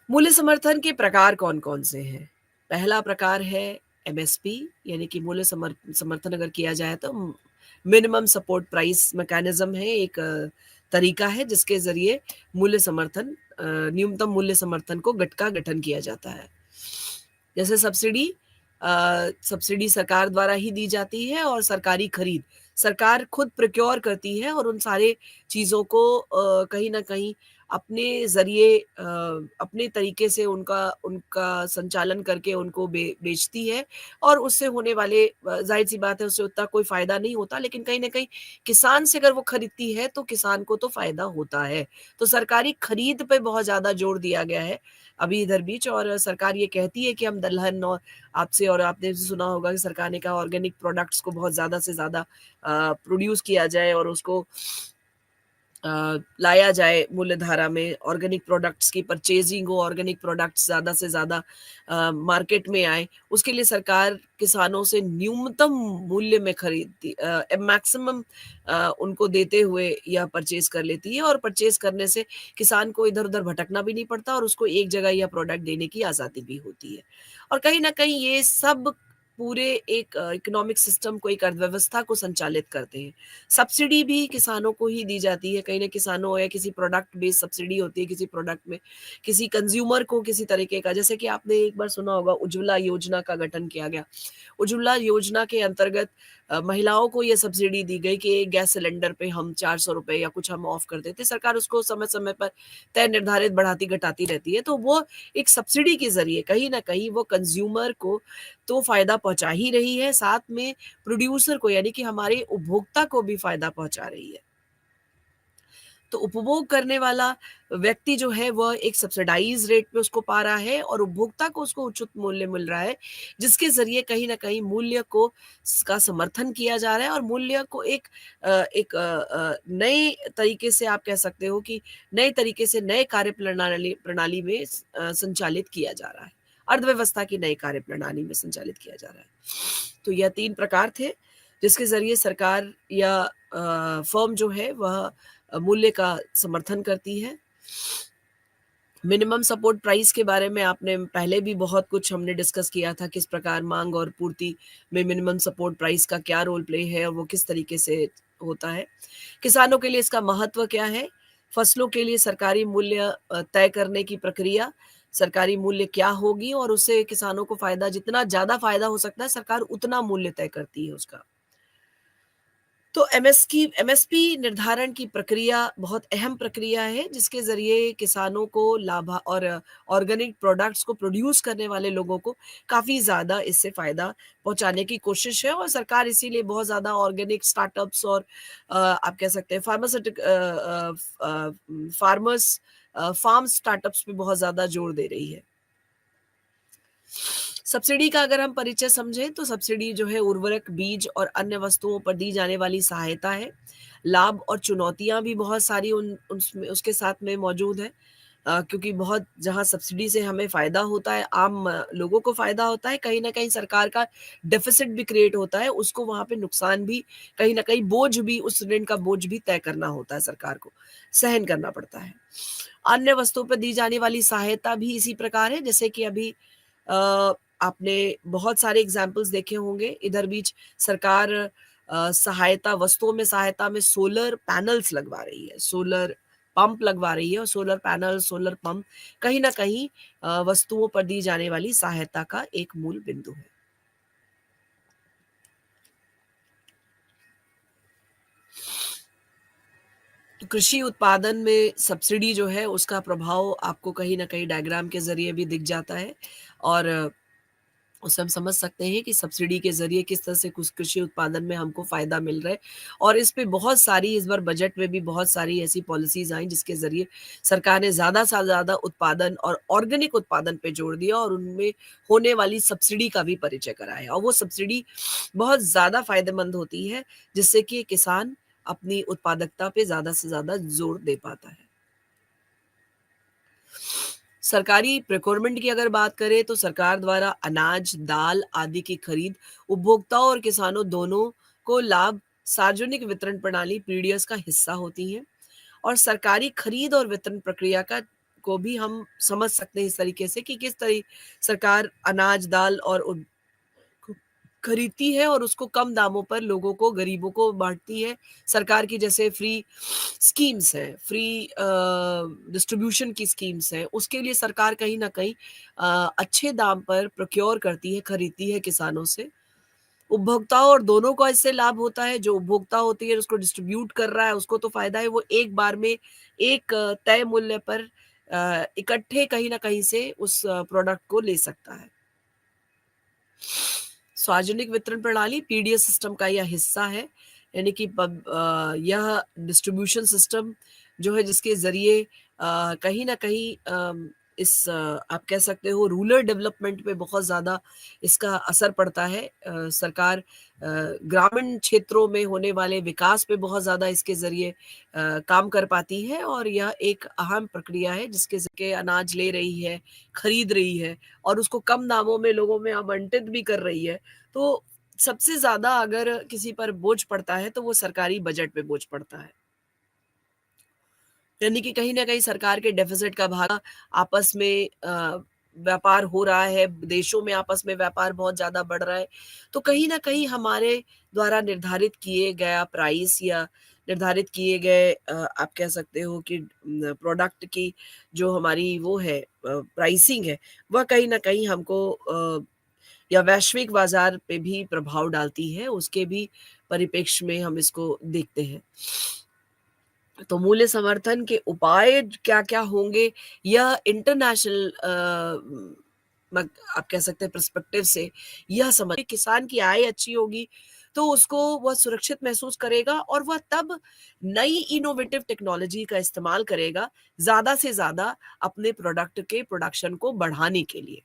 मूल्य समर्थन के प्रकार कौन-कौन से हैं? पहला प्रकार है एमएसपी, यानी कि मूल्य समर्थन अगर किया जाए तो मिनिमम सपोर्ट प्राइस मैकेनिज़्म है, एक तरीका है जिसके ज़रिए मूल्य समर्थन न्यूनतम मूल्य समर्थन को का गठन किया जाता है। जैसे सब्सिडी सरकार द्वारा ही दी जाती है, और सरकारी खरीद सरकार खुद प्रोक्योर करती है और उन सारे चीज़ों को कहीं न कहीं अपने ज़रिए अपने तरीके से उनका उनका संचालन करके उनको बेचती है, और उससे होने वाले ज़ाहिर-सी बात है उससे उतना कोई फ़ायदा नहीं होता, लेकिन कहीं न कहीं किसान से अगर वो खरीदती है तो किसान को तो फ़ायदा होता है। तो सरकारी खरीद पे बहुत ज़्यादा ज़ोर दिया गया है अभी इधर बीच, और सरकार ये कहती है कि हम दलहन और आपसे, और आपने सुना होगा कि सरकार ने कहा ऑर्गेनिक प्रोडक्ट्स को बहुत ज़्यादा से ज़्यादा प्रोड्यूस किया जाए और उसको लाया जाए मूल्यधारा में, ऑर्गेनिक प्रोडक्ट्स की परचेजिंग हो, ऑर्गेनिक प्रोडक्ट्स ज़्यादा से ज़्यादा मार्केट में आए। उसके लिए सरकार किसानों से न्यूनतम मूल्य में खरीदती मैक्सिमम उनको देते हुए या परचेज़ कर लेती है, और परचेज़ करने से किसान को इधर-उधर भटकना भी नहीं पड़ता और उसको एक जगह यह प्रोडक्ट देने की आज़ादी भी होती है। और कहीं न कहीं ये सब पूरे एक इकोनॉमिक सिस्टम को, एक अर्थव्यवस्था को संचालित करते हैं। सब्सिडी भी किसानों को ही दी जाती है, कहीं न किसानों या किसी प्रोडक्ट बेस्ड सब्सिडी होती है, किसी प्रोडक्ट में, किसी कंज़्यूमर को किसी तरीके का, जैसे कि आपने एक बार सुना होगा उज्ज्वला योजना का गठन किया गया। उज्ज्वला योजना के अंतर्गत महिलाओं को ये सब्सिडी दी गई कि एक गैस सिलेंडर पे हम ₹400 या कुछ हम ऑफ कर देते हैं। सरकार उसको समय-समय पर तय निर्धारित बढ़ाती-घटाती रहती है, तो वो एक सब्सिडी के ज़रिए कहीं न कहीं वो कंज़्यूमर को तो फ़ायदा पहुँचा ही रही है, साथ में प्रोड्यूसर को, यानी कि हमारे उपभोक्ता को भी फ़ायदा पहुँचा रही है। तो उपभोग करने वाला व्यक्ति जो है वह एक सब्सिडाइज़ रेट पे उसको पा रहा है, और उपभोक्ता को उसको उचित मूल्य मिल रहा है, जिसके ज़रिए कहीं न कहीं मूल्य को का समर्थन किया जा रहा है, और मूल्य को एक नए तरीके से आप कह सकते हो कि नए तरीके से नए कार्य प्रणाली प्रणाली में संचालित किया जा रहा है। अर्थव्यवस्था की नई कार्य प्रणाली में संचालित किया जा रहा है। तो यह 3 प्रकार थे, जिसके ज़रिए सरकार या फ़र्म जो है वह मूल्य का समर्थन करती है। मिनिमम सपोर्ट प्राइस के बारे में आपने पहले भी बहुत कुछ हमने डिस्कस किया था, किस प्रकार माँग और पूर्ति में मिनिमम सपोर्ट प्राइस का क्या रोल प्ले है और वो किस तरीके से होता है। किसानों के लिए इसका महत्व क्या है? फसलों के लिए सरकारी मूल्य तय करने की प्रक्रिया, सरकारी मूल्य क्या होगी और उससे किसानों को फ़ायदा, जितना ज़्यादा फ़ायदा हो सकता है, सरकार उतना मूल्य तय करती है उसका। तो एमएसपी निर्धारण की प्रक्रिया बहुत अहम प्रक्रिया है, जिसके ज़रिए किसानों को लाभा और ऑर्गेनिक प्रोडक्ट्स को प्रोड्यूस करने वाले लोगों को काफ़ी ज़्यादा इससे फ़ायदा पहुँचाने की कोशिश है, और सरकार इसीलिए बहुत ज़्यादा ऑर्गेनिक स्टार्टअप्स और आप कह सकते हैं फार्म स्टार्टअप्स पे बहुत ज़्यादा जोर दे रही है। सब्सिडी का अगर हम परिचय समझें तो सब्सिडी जो है उर्वरक, बीज और अन्य वस्तुओं पर दी जाने वाली सहायता है। लाभ और चुनौतियाँ भी बहुत सारी उन उसमें उसके साथ में मौजूद हैं। क्योंकि बहुत जहाँ सब्सिडी से हमें फ़ायदा होता है, आम लोगों को फ़ायदा होता है, कहीं न कहीं सरकार का डेफ़िसिट भी क्रिएट होता है, उसको वहाँ पे नुकसान भी, कहीं न कहीं बोझ भी, उस ऋण का बोझ भी तय करना होता है सरकार को, सहन करना पड़ता है। अन्य वस्तुओं पे दी जाने वाली सहायता भी इसी प्रकार है, जैसे कि अभी आपने बहुत सारे एग्ज़ाम्पल्स देखे होंगे, इधर बीच सरकार सहायता, वस्तुओं में सहायता में सोलर पैनल्स लगवा रही है, सोलर पंप लगवा रही है, और सोलर पैनल, सोलर पंप कहीं न कहीं वस्तुओं पर दी जाने वाली सहायता का एक मूल बिंदु है। तो कृषि उत्पादन में सब्सिडी जो है उसका प्रभाव आपको कहीं न कहीं डायग्राम के ज़रिए भी दिख जाता है, और उससे हम समझ सकते हैं कि सब्सिडी के ज़रिए किस तरह से कुछ कृषि उत्पादन में हमको फ़ायदा मिल रहा है। और इस पे बहुत सारी, इस बार बजट में भी बहुत सारी ऐसी पॉलिसीज़ आई जिसके ज़रिए सरकार ने ज़्यादा से ज़्यादा उत्पादन और ऑर्गेनिक उत्पादन पे जोर दिया और उनमें होने वाली सब्सिडी का भी परिचय कराया, और वो सब्सिडी बहुत ज़्यादा फ़ायदेमंद होती है, जिससे कि किसान अपनी उत्पादकता पे ज़्यादा से ज़्यादा ज़ोर दे पाता है। सरकारी प्रोक्योरमेंट की अगर बात करें तो सरकार द्वारा अनाज, दाल आदि की खरीद उपभोक्ताओं और किसानों दोनों को लाभ सार्वजनिक वितरण प्रणाली पीडीएस का हिस्सा होती है। और सरकारी खरीद और वितरण प्रक्रिया का को भी हम समझ सकते हैं इस तरीके से कि किस तरह सरकार अनाज, दाल और को खरीदती है और उसको कम दामों पर लोगों को, गरीबों को बाँटती है। सरकार की जैसे फ्री स्कीम्स हैं, फ्री डिस्ट्रीब्यूशन की स्कीम्स हैं, उसके लिए सरकार कहीं न कहीं अच्छे दाम पर प्रोक्योर करती है, खरीदती है किसानों से। उपभोक्ताओं और दोनों को इससे लाभ होता है, जो उपभोक्ता होती है उसको डिस्ट्रीब्यूट कर रहा है, उसको तो फ़ायदा है, वो एक बार में एक तय मूल्य पर इकट्ठे कहीं न कहीं से उस प्रोडक्ट को ले सकता है। सार्वजनिक वितरण प्रणाली पीडीएस सिस्टम का यह हिस्सा है, यानी कि यह डिस्ट्रीब्यूशन सिस्टम जो है जिसके ज़रिए कहीं न कहीं आप कह सकते हो रूरल डेवलपमेंट पे बहुत ज़्यादा इसका असर पड़ता है। सरकार ग्रामीण क्षेत्रों में होने वाले विकास पे बहुत ज़्यादा इसके ज़रिए काम कर पाती है, और यह एक अहम प्रक्रिया है जिसके ज़रिए अनाज ले रही है, खरीद रही है और उसको कम दामों में लोगों में आवंटित भी कर रही है। तो सबसे ज़्यादा अगर किसी पर बोझ पड़ता है तो वो सरकारी बजट पे बोझ पड़ता है। यानी कि कहीं न कहीं सरकार के डेफ़िसिट का भाग आपस में व्यापार हो रहा है, देशों में आपस में व्यापार बहुत ज़्यादा बढ़ रहा है। तो कहीं न कहीं हमारे द्वारा निर्धारित किए गया प्राइस या निर्धारित किए गए आप कह सकते हो कि प्रोडक्ट की जो हमारी वो है प्राइसिंग है, वह कहीं न कहीं हमको या वैश्विक बाज़ार पे भी प्रभाव डालती है, उसके भी परिप्रेक्ष्य में हम इसको देखते हैं। तो मूल्य समर्थन के उपाय क्या-क्या होंगे, यह इंटरनेशनल मग आप कह सकते हैं पर्सपेक्टिव से यह समझ किसान की आय अच्छी होगी, तो उसको वह सुरक्षित महसूस करेगा और वह तब नई इनोवेटिव टेक्नोलॉजी का इस्तेमाल करेगा, ज़्यादा से ज़्यादा अपने प्रोडक्ट के प्रोडक्शन को बढ़ाने के लिए।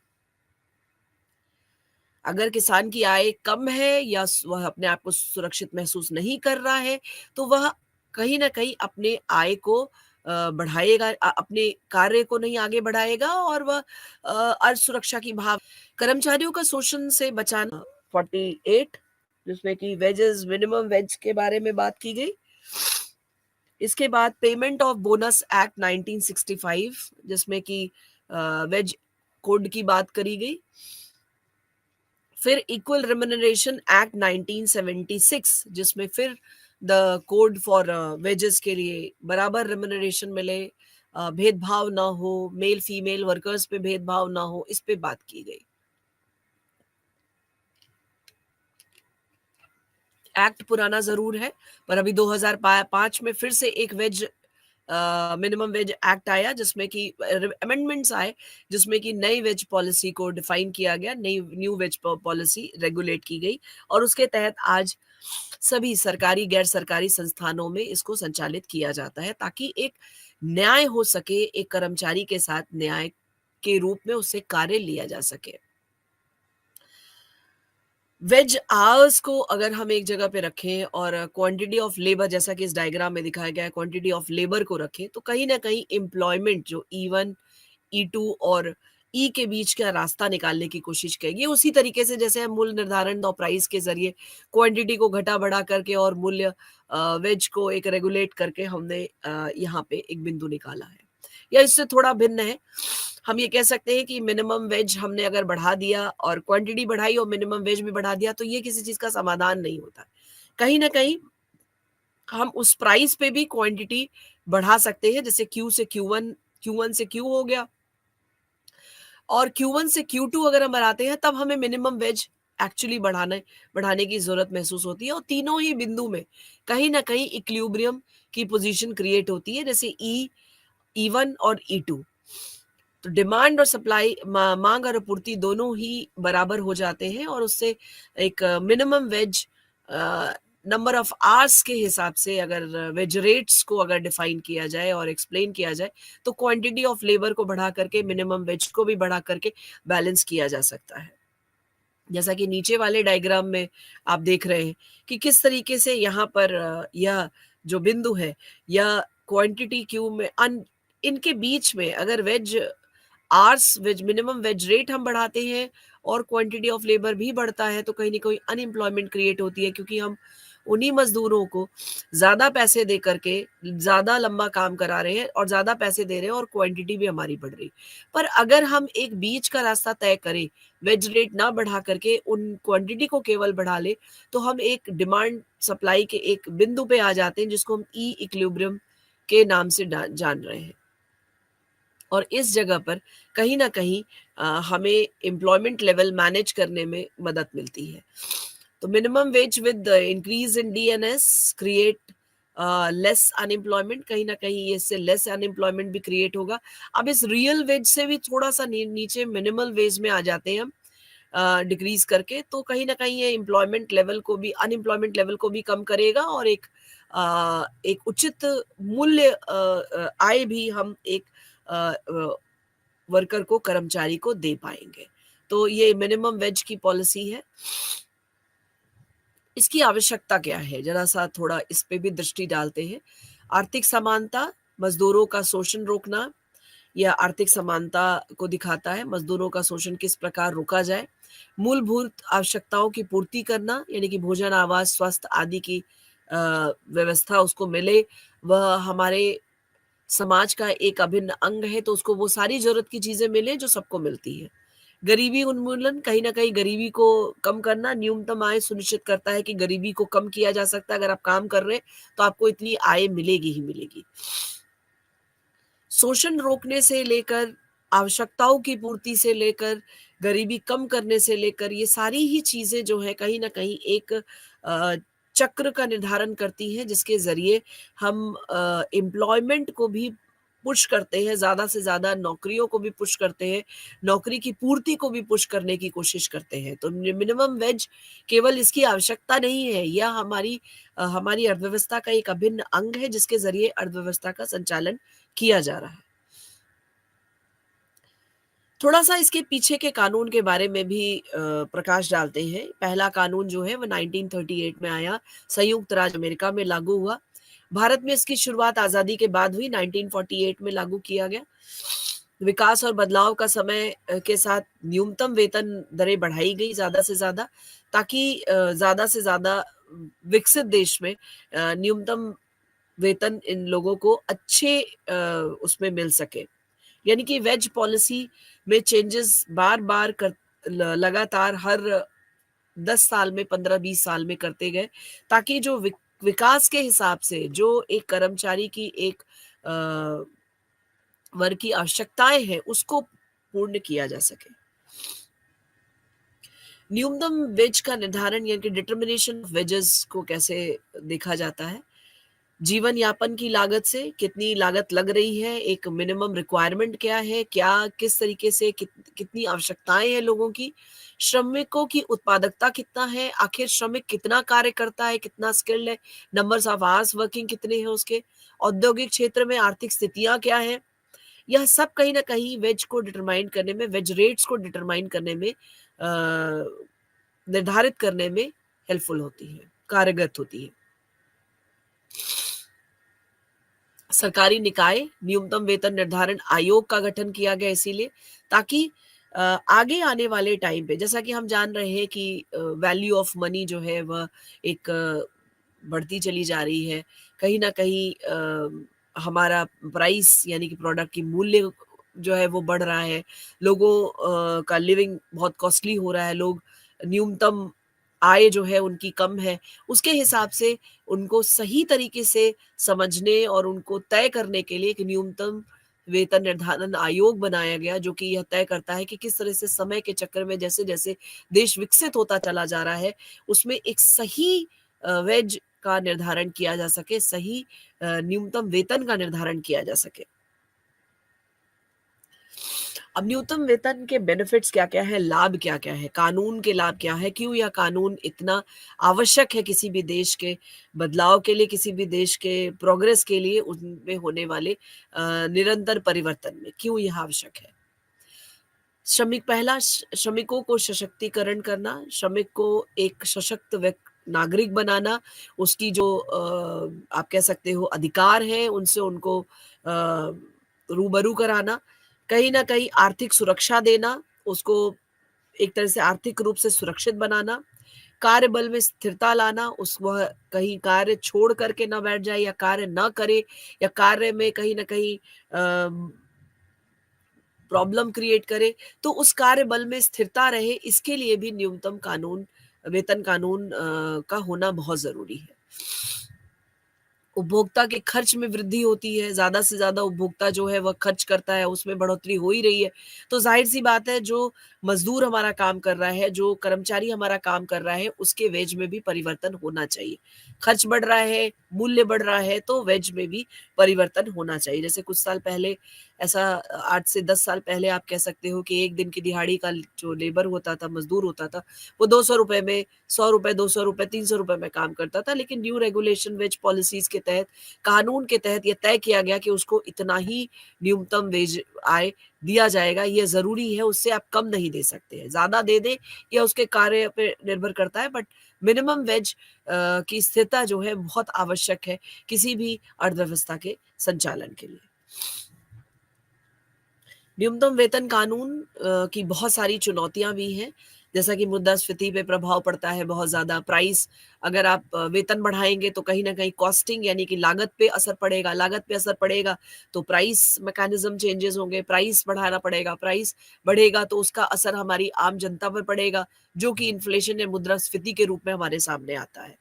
अगर किसान की आय कम है या वह अपने आप को सुरक्षित महसूस नहीं कर रहा है, तो वह कहीं न कहीं अपने आय को बढ़ाएगा, अपने कार्य को नहीं आगे बढ़ाएगा और वह असुरक्षा की भाव कर्मचारियों का शोषण से बचाना 48 जिसमें कि वेजेस मिनिमम वेज के बारे में बात की गई। इसके बाद पेमेंट ऑफ बोनस एक्ट 1965 जिसमें कि वेज कोड की बात करी गई। फिर इक्वल रिम्यूनरेशन एक्ट 1976 जिसमें फिर द कोड फॉर वेजेस के लिए बराबर रिम्यूनरेशन मिले, भेदभाव ना हो, मेल फीमेल वर्कर्स पे भेदभाव ना हो, इस पे बात की गई। एक्ट पुराना ज़रूर है, पर अभी 2005 में फिर से एक वेज मिनिमम वेज एक्ट आया जिसमें कि अमेंडमेंट्स आए जिसमें कि नई वेज पॉलिसी को डिफाइन किया गया, नई न्यू वेज पॉलिसी रेगुलेट की गई और उसके तहत आज सभी सरकारी गैर सरकारी संस्थानों में इसको संचालित किया जाता है ताकि एक न्याय हो सके, एक कर्मचारी के साथ न्याय के रूप में उससे कार्य लिया जा सके। वेज आवर्स को अगर हम एक जगह पे रखें और क्वांटिटी ऑफ लेबर जैसा कि इस डायग्राम में दिखाया गया है क्वांटिटी ऑफ लेबर को रखें तो कहीं ना कहीं एम्प्लॉयमेंट जो E1 E2 और ई के बीच का रास्ता निकालने की कोशिश करेगी उसी तरीके से जैसे हम मूल्य निर्धारण और प्राइस के जरिए क्वांटिटी को घटा बढ़ा करके और मूल्य वेज को एक रेगुलेट करके हमने यहाँ पे एक बिंदु निकाला है या इससे थोड़ा भिन्न है। हम ये कह सकते हैं कि मिनिमम वेज हमने अगर बढ़ा दिया और क्वांटिटी बढ़ाई और मिनिमम वेज भी बढ़ा दिया तो ये किसी चीज का समाधान नहीं होता। कहीं ना कहीं हम उस प्राइस पे भी क्वांटिटी बढ़ा सकते हैं जैसे Q1 से Q हो गया और Q1 से Q2 अगर हम बढ़ाते हैं तब हमें मिनिमम वेज एक्चुअली बढ़ाने की जरूरत महसूस होती है और तीनों ही बिंदु में कहीं ना कहीं इक्विलिब्रियम की पोजीशन क्रिएट होती है जैसे E1 और E2। तो डिमांड और सप्लाई, मांग और आपूर्ति दोनों ही बराबर हो जाते हैं, और उससे एक minimum wage number of hours के हिसाब से अगर वेज रेट्स को अगर डिफाइन किया जाए और एक्सप्लेन किया जाए, तो क्वांटिटी ऑफ लेबर को बढ़ा करके मिनिमम वेज को भी बढ़ा करके बैलेंस किया जा सकता है। जैसा कि नीचे वाले डायग्राम में आप देख रहे हैं कि किस तरीके से यहाँ पर यह जो बिंदु है, या क्वांटिटी क्यू में इनके बीच में अगर wage hours, wage minimum wage rate हम बढ़ाते हैं और क्वांटिटी ऑफ लेबर भी बढ़ता है, तो कहीं ना कहीं अनएम्प्लॉयमेंट क्रिएट होती है, क्योंकि हम उन्हीं मजदूरों को ज्यादा पैसे दे करके ज्यादा लंबा काम करा रहे हैं और ज्यादा पैसे दे रहे हैं, और क्वांटिटी भी हमारी बढ़ रही। पर अगर हम एक बीच का रास्ता तय करें, वेज रेट ना बढ़ा करके उन क्वांटिटी को केवल बढ़ा ले, तो हम एक डिमांड सप्लाई के एक बिंदु पे आ जाते हैं, जिसको हम ई इक्विलिब्रियम के नाम से जान रहे हैं। और इस जगह पर कहीं ना कहीं हमें एम्प्लॉयमेंट लेवल मैनेज करने में मदद मिलती है। तो minimum wage with increase in DNS create less unemployment, कहीं ना कहीं इससे लेस अनएम्प्लॉयमेंट भी क्रिएट होगा। अब इस रियल वेज से भी थोड़ा सा नीचे मिनिमल वेज में आ जाते हैं हम, डिक्रीज करके, तो कहीं ना कहीं ये एम्प्लॉयमेंट लेवल को भी, अनएम्प्लॉयमेंट लेवल को भी कम करेगा, और एक उचित मूल्य आय भी हम एक वर्कर को, कर्मचारी को दे पाएंगे। तो ये मिनिमम वेज की पॉलिसी है। इसकी आवश्यकता क्या है, जरा सा थोड़ा इस पे भी दृष्टि डालते हैं। आर्थिक समानता, मजदूरों का शोषण रोकना, यह आर्थिक समानता को दिखाता है, मजदूरों का शोषण किस प्रकार रोका जाए। मूलभूत आवश्यकताओं की पूर्ति करना, यानी कि भोजन, आवास, स्वास्थ्य आदि की व्यवस्था उसको मिले, वह हमारे समाज का एक अभिन्न अंग है, तो उसको वो सारी जरूरत की चीजें मिले जो सबको मिलती है। गरीबी उन्मूलन, कहीं ना कहीं गरीबी को कम करना, न्यूनतम आय सुनिश्चित करता है कि गरीबी को कम किया जा सकता है। अगर आप काम कर रहे हैं तो आपको इतनी आय मिलेगी ही मिलेगी। शोषण रोकने से लेकर, आवश्यकताओं की पूर्ति से लेकर, गरीबी कम करने से लेकर, ये सारी ही चीजें जो है कहीं ना कहीं एक चक्र का निर्धारण करती हैं, जिसके जरिए हम एम्प्लॉयमेंट को भी पुश करते हैं, ज्यादा से ज्यादा नौकरियों को भी पुश करते हैं, नौकरी की पूर्ति को भी पुश करने की कोशिश करते हैं। तो मिनिमम वेज केवल इसकी आवश्यकता नहीं है, यह हमारी अर्थव्यवस्था का एक अभिन्न अंग है, जिसके जरिए अर्थव्यवस्था का संचालन किया जा रहा है। थोड़ा सा इसके पीछे के कानून के बारे में भी प्रकाश डालते हैं। पहला कानून जो है वो 1938 में आया, संयुक्त राज्य अमेरिका में लागू हुआ। भारत में इसकी शुरुआत आजादी के बाद हुई, 1948 में लागू किया गया। विकास और बदलाव का समय के साथ न्यूनतम वेतन दरें बढ़ाई गई ज्यादा से ज्यादा, ताकि ज्यादा से ज्यादा विकसित देश में न्यूनतम वेतन इन लोगों को अच्छे उसमें मिल सके। यानी कि वेज पॉलिसी में चेंजेस बार बार लगातार हर 10 साल में, 15-20 साल में करते गए, ताकि जो विकास के हिसाब से जो एक कर्मचारी की एक वर्ग की आवश्यकताएं हैं, उसको पूर्ण किया जा सके। न्यूनतम वेज का निर्धारण, यानी कि डिटर्मिनेशन ऑफ वेजेस को कैसे देखा जाता है। जीवन यापन की लागत से कितनी लागत लग रही है, एक मिनिमम रिक्वायरमेंट क्या है, क्या किस तरीके से कितनी आवश्यकताएं हैं लोगों की, श्रमिकों की उत्पादकता कितना है, आखिर श्रमिक कितना कार्य करता है, कितना स्किल्ड है, नंबर्स ऑफ आवर्स वर्किंग कितने हैं उसके, औद्योगिक क्षेत्र में आर्थिक स्थितियां क्या है। यह सब कहीं ना कहीं वेज को डिटरमाइन करने में, वेज रेट्स को डिटरमाइन करने में, निर्धारित करने में हेल्पफुल होती है, कारगर होती है। सरकारी निकाय न्यूनतम वेतन निर्धारण आयोग का गठन किया गया, इसीलिए ताकि आगे आने वाले टाइम पे, जैसा कि हम जान रहे हैं कि वैल्यू ऑफ मनी जो है वह एक बढ़ती चली जा रही है। कहीं ना कहीं हमारा प्राइस, यानी कि प्रोडक्ट की मूल्य जो है वो बढ़ रहा है, लोगों का लिविंग बहुत कॉस्टली हो रहा है, लोग न्यूनतम आय जो है उनकी कम है, उसके हिसाब से उनको सही तरीके से समझने और उनको तय करने के लिए एक न्यूनतम वेतन निर्धारण आयोग बनाया गया, जो कि यह तय करता है कि किस तरह से समय के चक्कर में जैसे जैसे देश विकसित होता चला जा रहा है, उसमें एक सही वेज का निर्धारण किया जा सके, सही न्यूनतम वेतन का निर्धारण किया जा सके। अब न्यूनतम वेतन के बेनिफिट्स क्या-क्या हैं, लाभ क्या-क्या है, कानून के लाभ क्या है, क्यों यह कानून इतना आवश्यक है किसी भी देश के बदलाव के लिए, किसी भी देश के प्रोग्रेस के लिए, उनमें होने वाले निरंतर परिवर्तन में, क्यों यह आवश्यक है? श्रमिकों को सशक्तिकरण करना, श्रमिक को एक सशक्त नागरिक बनाना, उसकी जो आप कह सकते हो अधिकार हैं, उनसे उनको रूबरू कराना, कहीं न कहीं आर्थिक सुरक्षा देना, उसको एक तरह से आर्थिक रूप से सुरक्षित बनाना, कार्यबल में स्थिरता लाना, उस वह कहीं कार्य छोड़ कर के ना बैठ जाए या कार्य ना करे या कार्य में कहीं न कहीं प्रॉब्लम क्रिएट करे, तो उस कार्यबल में स्थिरता रहे, इसके लिए भी न्यूनतम वेतन कानून का होना बहुत ज़रूरी है। उपभोक्ता के खर्च में वृद्धि होती है, ज़्यादा से ज़्यादा उपभोक्ता जो है वह खर्च करता है, उसमें बढ़ोतरी हो ही रही है। तो ज़ाहिर-सी बात है जो मज़दूर हमारा काम कर रहा है, जो कर्मचारी हमारा काम कर रहा है, उसके वेज में भी परिवर्तन होना चाहिए। खर्च बढ़ रहा है, मूल्य बढ़ रहा है, तो वेज में भी परिवर्तन होना चाहिए। जैसे कुछ साल पहले ऐसा 8 से 10 साल पहले आप कह सकते हो कि 1 दिन की दिहाड़ी का जो लेबर होता था, मज़दूर होता था, वो ₹200 में ₹100, ₹200, ₹300 में काम करता था, लेकिन न्यू रेगुलेशन वेज पॉलिसीज़ के तहत, कानून के तहत ये तय किया गया कि उसको इतना ही न्यूनतम वेज आय दिया जाएगा, ये ज़रूरी है, उससे आप कम नहीं दे सकते हैं। ज़्यादा दे दें, या उसके कार्य पे निर्भर करता है, बट मिनिमम वेज की स्थिरता जो है बहुत आवश्यक है, किसी भी अर्थव्यवस्था के संचालन के लिए। न्यूनतम वेतन कानून की बहुत सारी चुनौतियाँ भी हैं, जैसा कि मुद्रास्फीति पे प्रभाव पड़ता है बहुत ज़्यादा, प्राइस अगर आप वेतन बढ़ाएँगे तो कहीं न कहीं कॉस्टिंग यानी कि लागत पे असर पड़ेगा, तो प्राइस मैकेनिज़्म चेंजेज़ होंगे, प्राइस बढ़ाना पड़ेगा, प्राइस बढ़ेगा तो उसका असर हमारी आम जनता पर पड़ेगा, जो कि इन्फ्लेशन या मुद्रास्फीति के रूप में हमारे सामने आता है।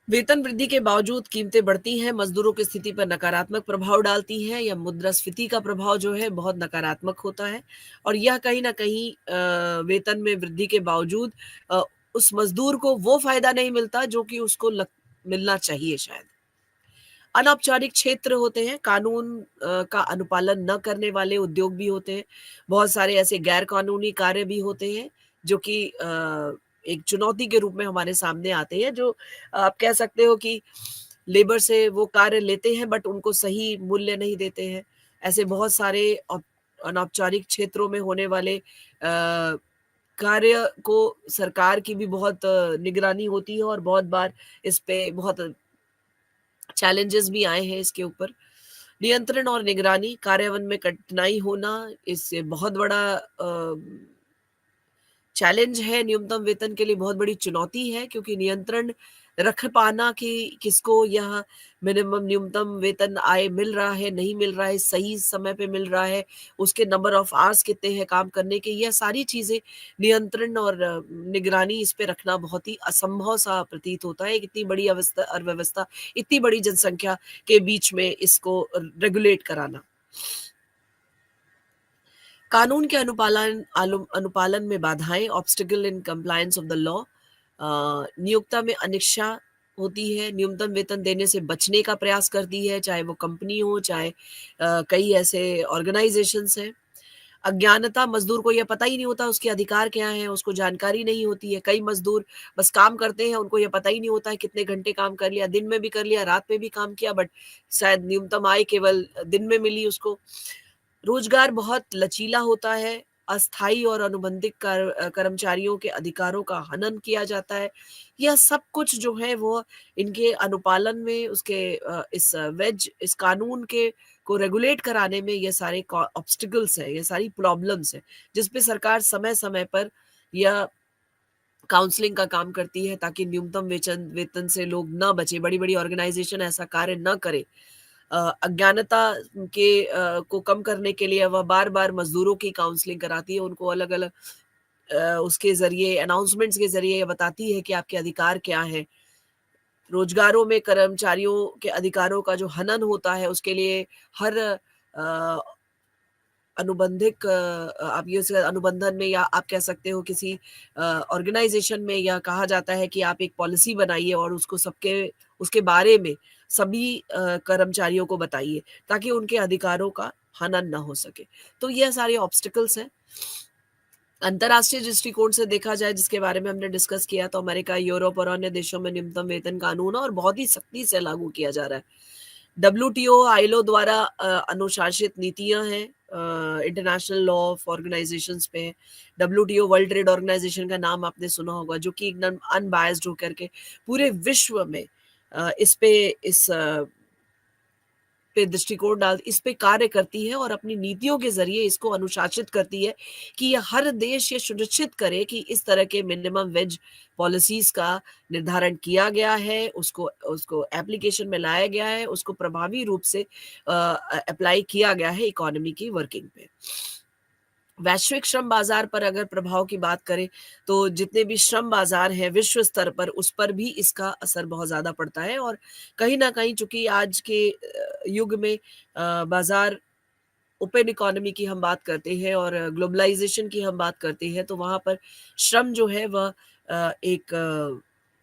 वेतन वृद्धि के बावजूद कीमतें बढ़ती हैं, मज़दूरों की स्थिति पर नकारात्मक प्रभाव डालती हैं, या मुद्रास्फीति का प्रभाव जो है बहुत नकारात्मक होता है, और यह कहीं न कहीं वेतन में वृद्धि के बावजूद अ, उस मज़दूर को वो फ़ायदा नहीं मिलता जो कि उसको मिलना चाहिए शायद। अनौपचारिक क्षेत्र होते हैं, कानून का अनुपालन न करने वाले उद्योग भी होते हैं। बहुत सारे ऐसे गैर कानूनी कार्य भी होते हैं, जो कि एक चुनौती के रूप में हमारे सामने आते हैं, जो आप कह सकते हो कि लेबर से वो कार्य लेते हैं, बट उनको सही मूल्य नहीं देते हैं। ऐसे बहुत सारे अनौपचारिक क्षेत्रों में होने वाले कार्य को सरकार की भी बहुत निगरानी होती है, और बहुत बार इस पे बहुत चैलेंजेस भी आए हैं इसके ऊपर। नियंत्रण और निगरानी, कार्यान्वयन में कठिनाई होना, इससे बहुत बड़ा चैलेंज है, न्यूनतम वेतन के लिए बहुत बड़ी चुनौती है, क्योंकि नियंत्रण रख पाना कि किसको यह मिनिमम न्यूनतम वेतन आय मिल रहा है, नहीं मिल रहा है, सही समय पे मिल रहा है, उसके नंबर ऑफ आवर्स कितने हैं काम करने के, यह सारी चीज़ें नियंत्रण और निगरानी इस पे रखना बहुत ही असंभव सा प्रतीत होता है। एक इतनी बड़ी अर्थव्यवस्था, इतनी बड़ी जनसंख्या के बीच में इसको रेगुलेट कराना। कानून के अनुपालन में बाधाएं, obstacle in compliance of the law, नियोक्ता में अनिच्छा होती है, न्यूनतम वेतन देने से बचने का प्रयास करती है, चाहे वो कंपनी हो, चाहे कई ऐसे ऑर्गेनाइजेशंस हैं। अज्ञानता, मजदूर को यह पता ही नहीं होता उसके अधिकार क्या हैं, उसको जानकारी नहीं होती है। कई मजदूर बस काम करते हैं, उनको यह पता ही नहीं होता है कितने घंटे काम कर लिया, दिन में भी कर लिया, रात में भी काम किया, बट शायद न्यूनतम आय केवल दिन में मिली उसको। रोजगार बहुत लचीला होता है, अस्थायी और अनुबंधित कर्मचारियों के अधिकारों का हनन किया जाता है। यह सब कुछ जो है वो इनके अनुपालन में, उसके इस कानून के को रेगुलेट कराने में ये सारे ऑब्स्टिकल्स हैं, ये सारी प्रॉब्लम्स हैं, जिस पे सरकार समय-समय पर यह काउंसलिंग का काम करती है, ताकि न्यूनतम वेतन वेतन से लोग ना बचे, बड़ी-बड़ी ऑर्गेनाइजेशन ऐसा कार्य ना करे। अज्ञानता को कम करने के लिए वह बार-बार मज़दूरों की काउंसलिंग कराती है, उनको अलग-अलग उसके ज़रिए, अनाउंसमेंट्स के ज़रिए ये बताती है कि आपके अधिकार क्या हैं। रोज़गारों में कर्मचारियों के अधिकारों का जो हनन होता है, उसके लिए हर अ, आप ये उसका अनुबंधन में, या आप कह सकते हो किसी ऑर्गेनाइज़ेशन में यह कहा जाता है कि आप एक पॉलिसी बनाइए और उसको उसके बारे में सभी कर्मचारियों को बताइए, ताकि उनके अधिकारों का हनन ना हो सके। तो ये सारे ऑब्स्टिकल्स हैं। अंतर्राष्ट्रीय दृष्टिकोण से देखा जाए, जिसके बारे में हमने डिस्कस किया, तो अमेरिका, यूरोप और अन्य देशों में न्यूनतम वेतन कानून और बहुत ही सख्ती से लागू किया जा रहा है। डब्ल्यूटीओ, आईएलओ द्वारा अनुशासित नीतियां हैं इंटरनेशनल लॉ ऑफ ऑर्गेनाइजेशंस पे। डब्ल्यूटीओ वर्ल्ड ट्रेड ऑर्गेनाइजेशन का नाम आपने सुना होगा, जो कि एकदम अनबायस्ड होकर के पूरे विश्व में इस पे दृष्टिकोण डाल इस पे कार्य करती है और अपनी नीतियों के ज़रिए इसको अनुशासित करती है कि ये हर देश ये सुनिश्चित करे कि इस तरह के मिनिमम वेज पॉलिसीज़ का निर्धारण किया गया है, उसको उसको एप्लीकेशन में लाया गया है, उसको प्रभावी रूप से अप्लाई किया गया है इकोनॉमी की वर्किंग पे। वैश्विक श्रम बाजार पर अगर प्रभाव की बात करें, तो जितने भी श्रम बाजार हैं विश्व स्तर पर, उस पर भी इसका असर बहुत ज़्यादा पड़ता है। और कहीं न कहीं चूँकि आज के युग में बाजार ओपन इकोनॉमी की हम बात करते हैं और ग्लोबलाइज़ेशन की हम बात करते हैं, तो वहाँ पर श्रम जो है वह एक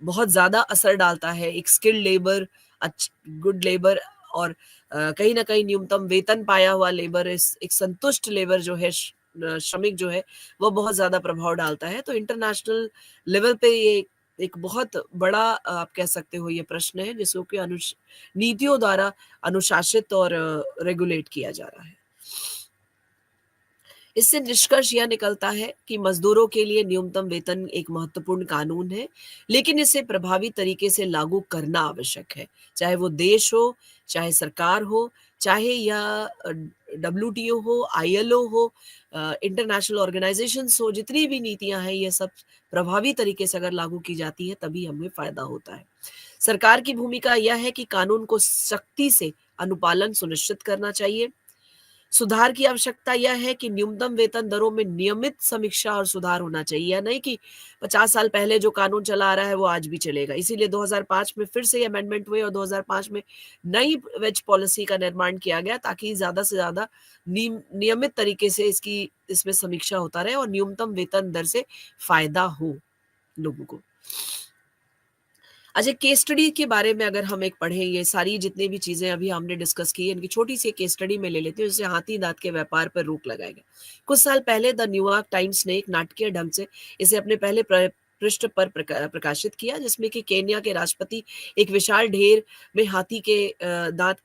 बहुत ज़्यादा असर डालता है। एक स्किल्ड लेबर, गुड लेबर और कहीं न कहीं न्यूनतम वेतन पाया हुआ लेबर, इस एक संतुष्ट लेबर जो है, श्रमिक जो है, वो बहुत ज़्यादा प्रभाव डालता है। तो इंटरनेशनल लेवल पे ये एक बहुत बड़ा आप कह सकते हो ये प्रश्न है, जिसको कि नीतियों द्वारा अनुशासित और रेगुलेट किया जा रहा है। इससे निष्कर्ष यह निकलता है कि मजदूरों के लिए न्यूनतम वेतन एक महत्वपूर्ण कानून है, लेकिन इसे प्रभावी तरीके से लागू करना आवश्यक है। चाहे वो देश हो, चाहे सरकार हो, चाहे या डब्ल्यूटीओ हो, आईएलओ हो, इंटरनेशनल ऑर्गेनाइजेशंस हो, जितनी भी नीतियाँ हैं, ये सब प्रभावी तरीके से अगर लागू की जाती है, तभी हमें फ़ायदा होता है। सरकार की भूमिका यह है कि कानून को सख्ती से अनुपालन सुनिश्चित करना चाहिए। सुधार की आवश्यकता यह है कि न्यूनतम वेतन दरों में नियमित समीक्षा और सुधार होना चाहिए। यह नहीं कि 50 साल पहले जो कानून चला आ रहा है वो आज भी चलेगा। इसीलिए 2005 में फिर से ये अमेंडमेंट हुए और 2005 में नई वेज पॉलिसी का निर्माण किया गया, ताकि ज़्यादा से ज़्यादा नियमित तरीके से इसमें समीक्षा होता रहे और न्यूनतम वेतन दर से फ़ायदा हो लोगों को। अच्छा, केस स्टडी के बारे में अगर हम एक पढ़ें, ये सारी जितनी भी चीज़ें अभी हमने डिस्कस की है, इनकी छोटी-सी केस स्टडी में ले लेते हैं, जैसे हाथी दाँत के व्यापार पर रोक लगाएगा। कुछ साल पहले द न्यूयॉर्क टाइम्स ने एक नाटकीय ढंग से इसे अपने पहले पृष्ठ पर प्रकाशित किया, जिसमें कि केन्या के राष्ट्रपति एक विशाल ढेर में हाथी के दाँत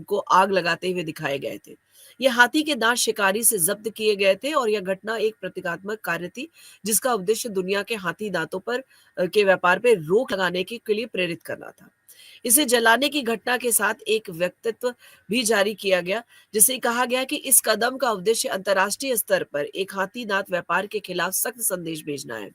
को आग लगाते हुए दिखाए गए थे। ये हाथी के दाँत शिकारी से ज़ब्त किए गए थे और यह घटना एक प्रतीकात्मक कार्य थी, जिसका उद्देश्य दुनिया के हाथी दाँतों पर के व्यापार पे रोक लगाने के लिए प्रेरित करना था। इसे जलाने की घटना के साथ एक वक्तव्य भी जारी किया गया, जिसे कहा गया कि इस कदम का उद्देश्य अंतर्राष्ट्रीय स्तर पर एक हाथी दांत व्यापार के खिलाफ सख्त संदेश भेजना है।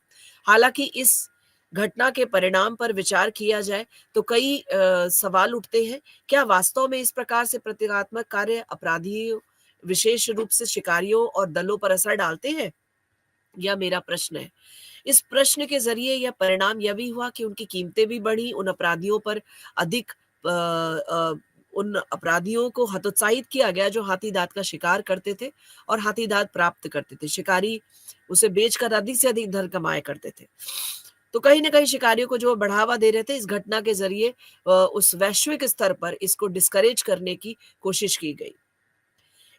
हालांकि इस घटना के परिणाम पर विचार किया जाए तो कई सवाल उठते हैं। क्या वास्तव में इस प्रकार से प्रतीकात्मक कार्य अपराधियों, विशेष रूप से शिकारियों और दलों पर असर डालते हैं? यह मेरा प्रश्न है। इस प्रश्न के ज़रिए यह परिणाम यह भी हुआ कि उनकी कीमतें भी बढ़ी, उन अपराधियों पर अधिक उन अपराधियों को हतोत्साहित किया गया जो हाथी दाँत का शिकार करते थे और हाथी दाँत प्राप्त करते थे। शिकारी उसे बेचकर अधिक से अधिक धन कमाया करते थे। तो कहीं न कहीं शिकारियों को जो बढ़ावा दे रहे थे, इस घटना के ज़रिए उस वैश्विक स्तर पर इसको डिस्करेज करने की कोशिश की गई।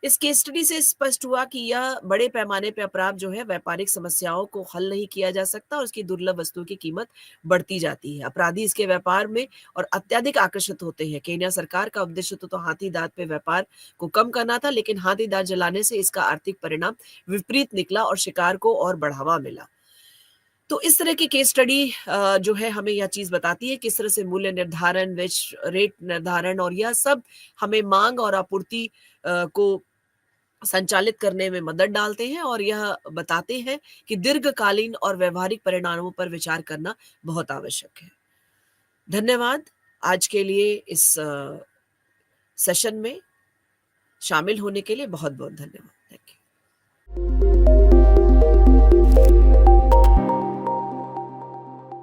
इस केस स्टडी से स्पष्ट हुआ कि यह बड़े पैमाने पे अपराध जो है व्यापारिक समस्याओं को हल नहीं किया जा सकता और उसकी दुर्लभ वस्तुओं की कीमत बढ़ती जाती है। अपराधी इसके व्यापार में और अत्यधिक आकर्षित होते हैं। केन्या सरकार का उद्देश्य तो हाथी दांत पे व्यापार को कम करना था, लेकिन हाथी दांत जलाने से इसका आर्थिक परिणाम विपरीत निकला और शिकार को और बढ़ावा मिला। तो इस तरह की केस स्टडी जो है हमें यह चीज़ बताती है किस तरह से मूल्य निर्धारण, वेज रेट निर्धारण और यह सब हमें माँग और आपूर्ति को संचालित करने में मदद डालते हैं और यह बताते हैं कि दीर्घकालीन और व्यावहारिक परिणामों पर विचार करना बहुत आवश्यक है। धन्यवाद। आज के लिए इस सेशन में शामिल होने के लिए बहुत-बहुत धन्यवाद। Thank you.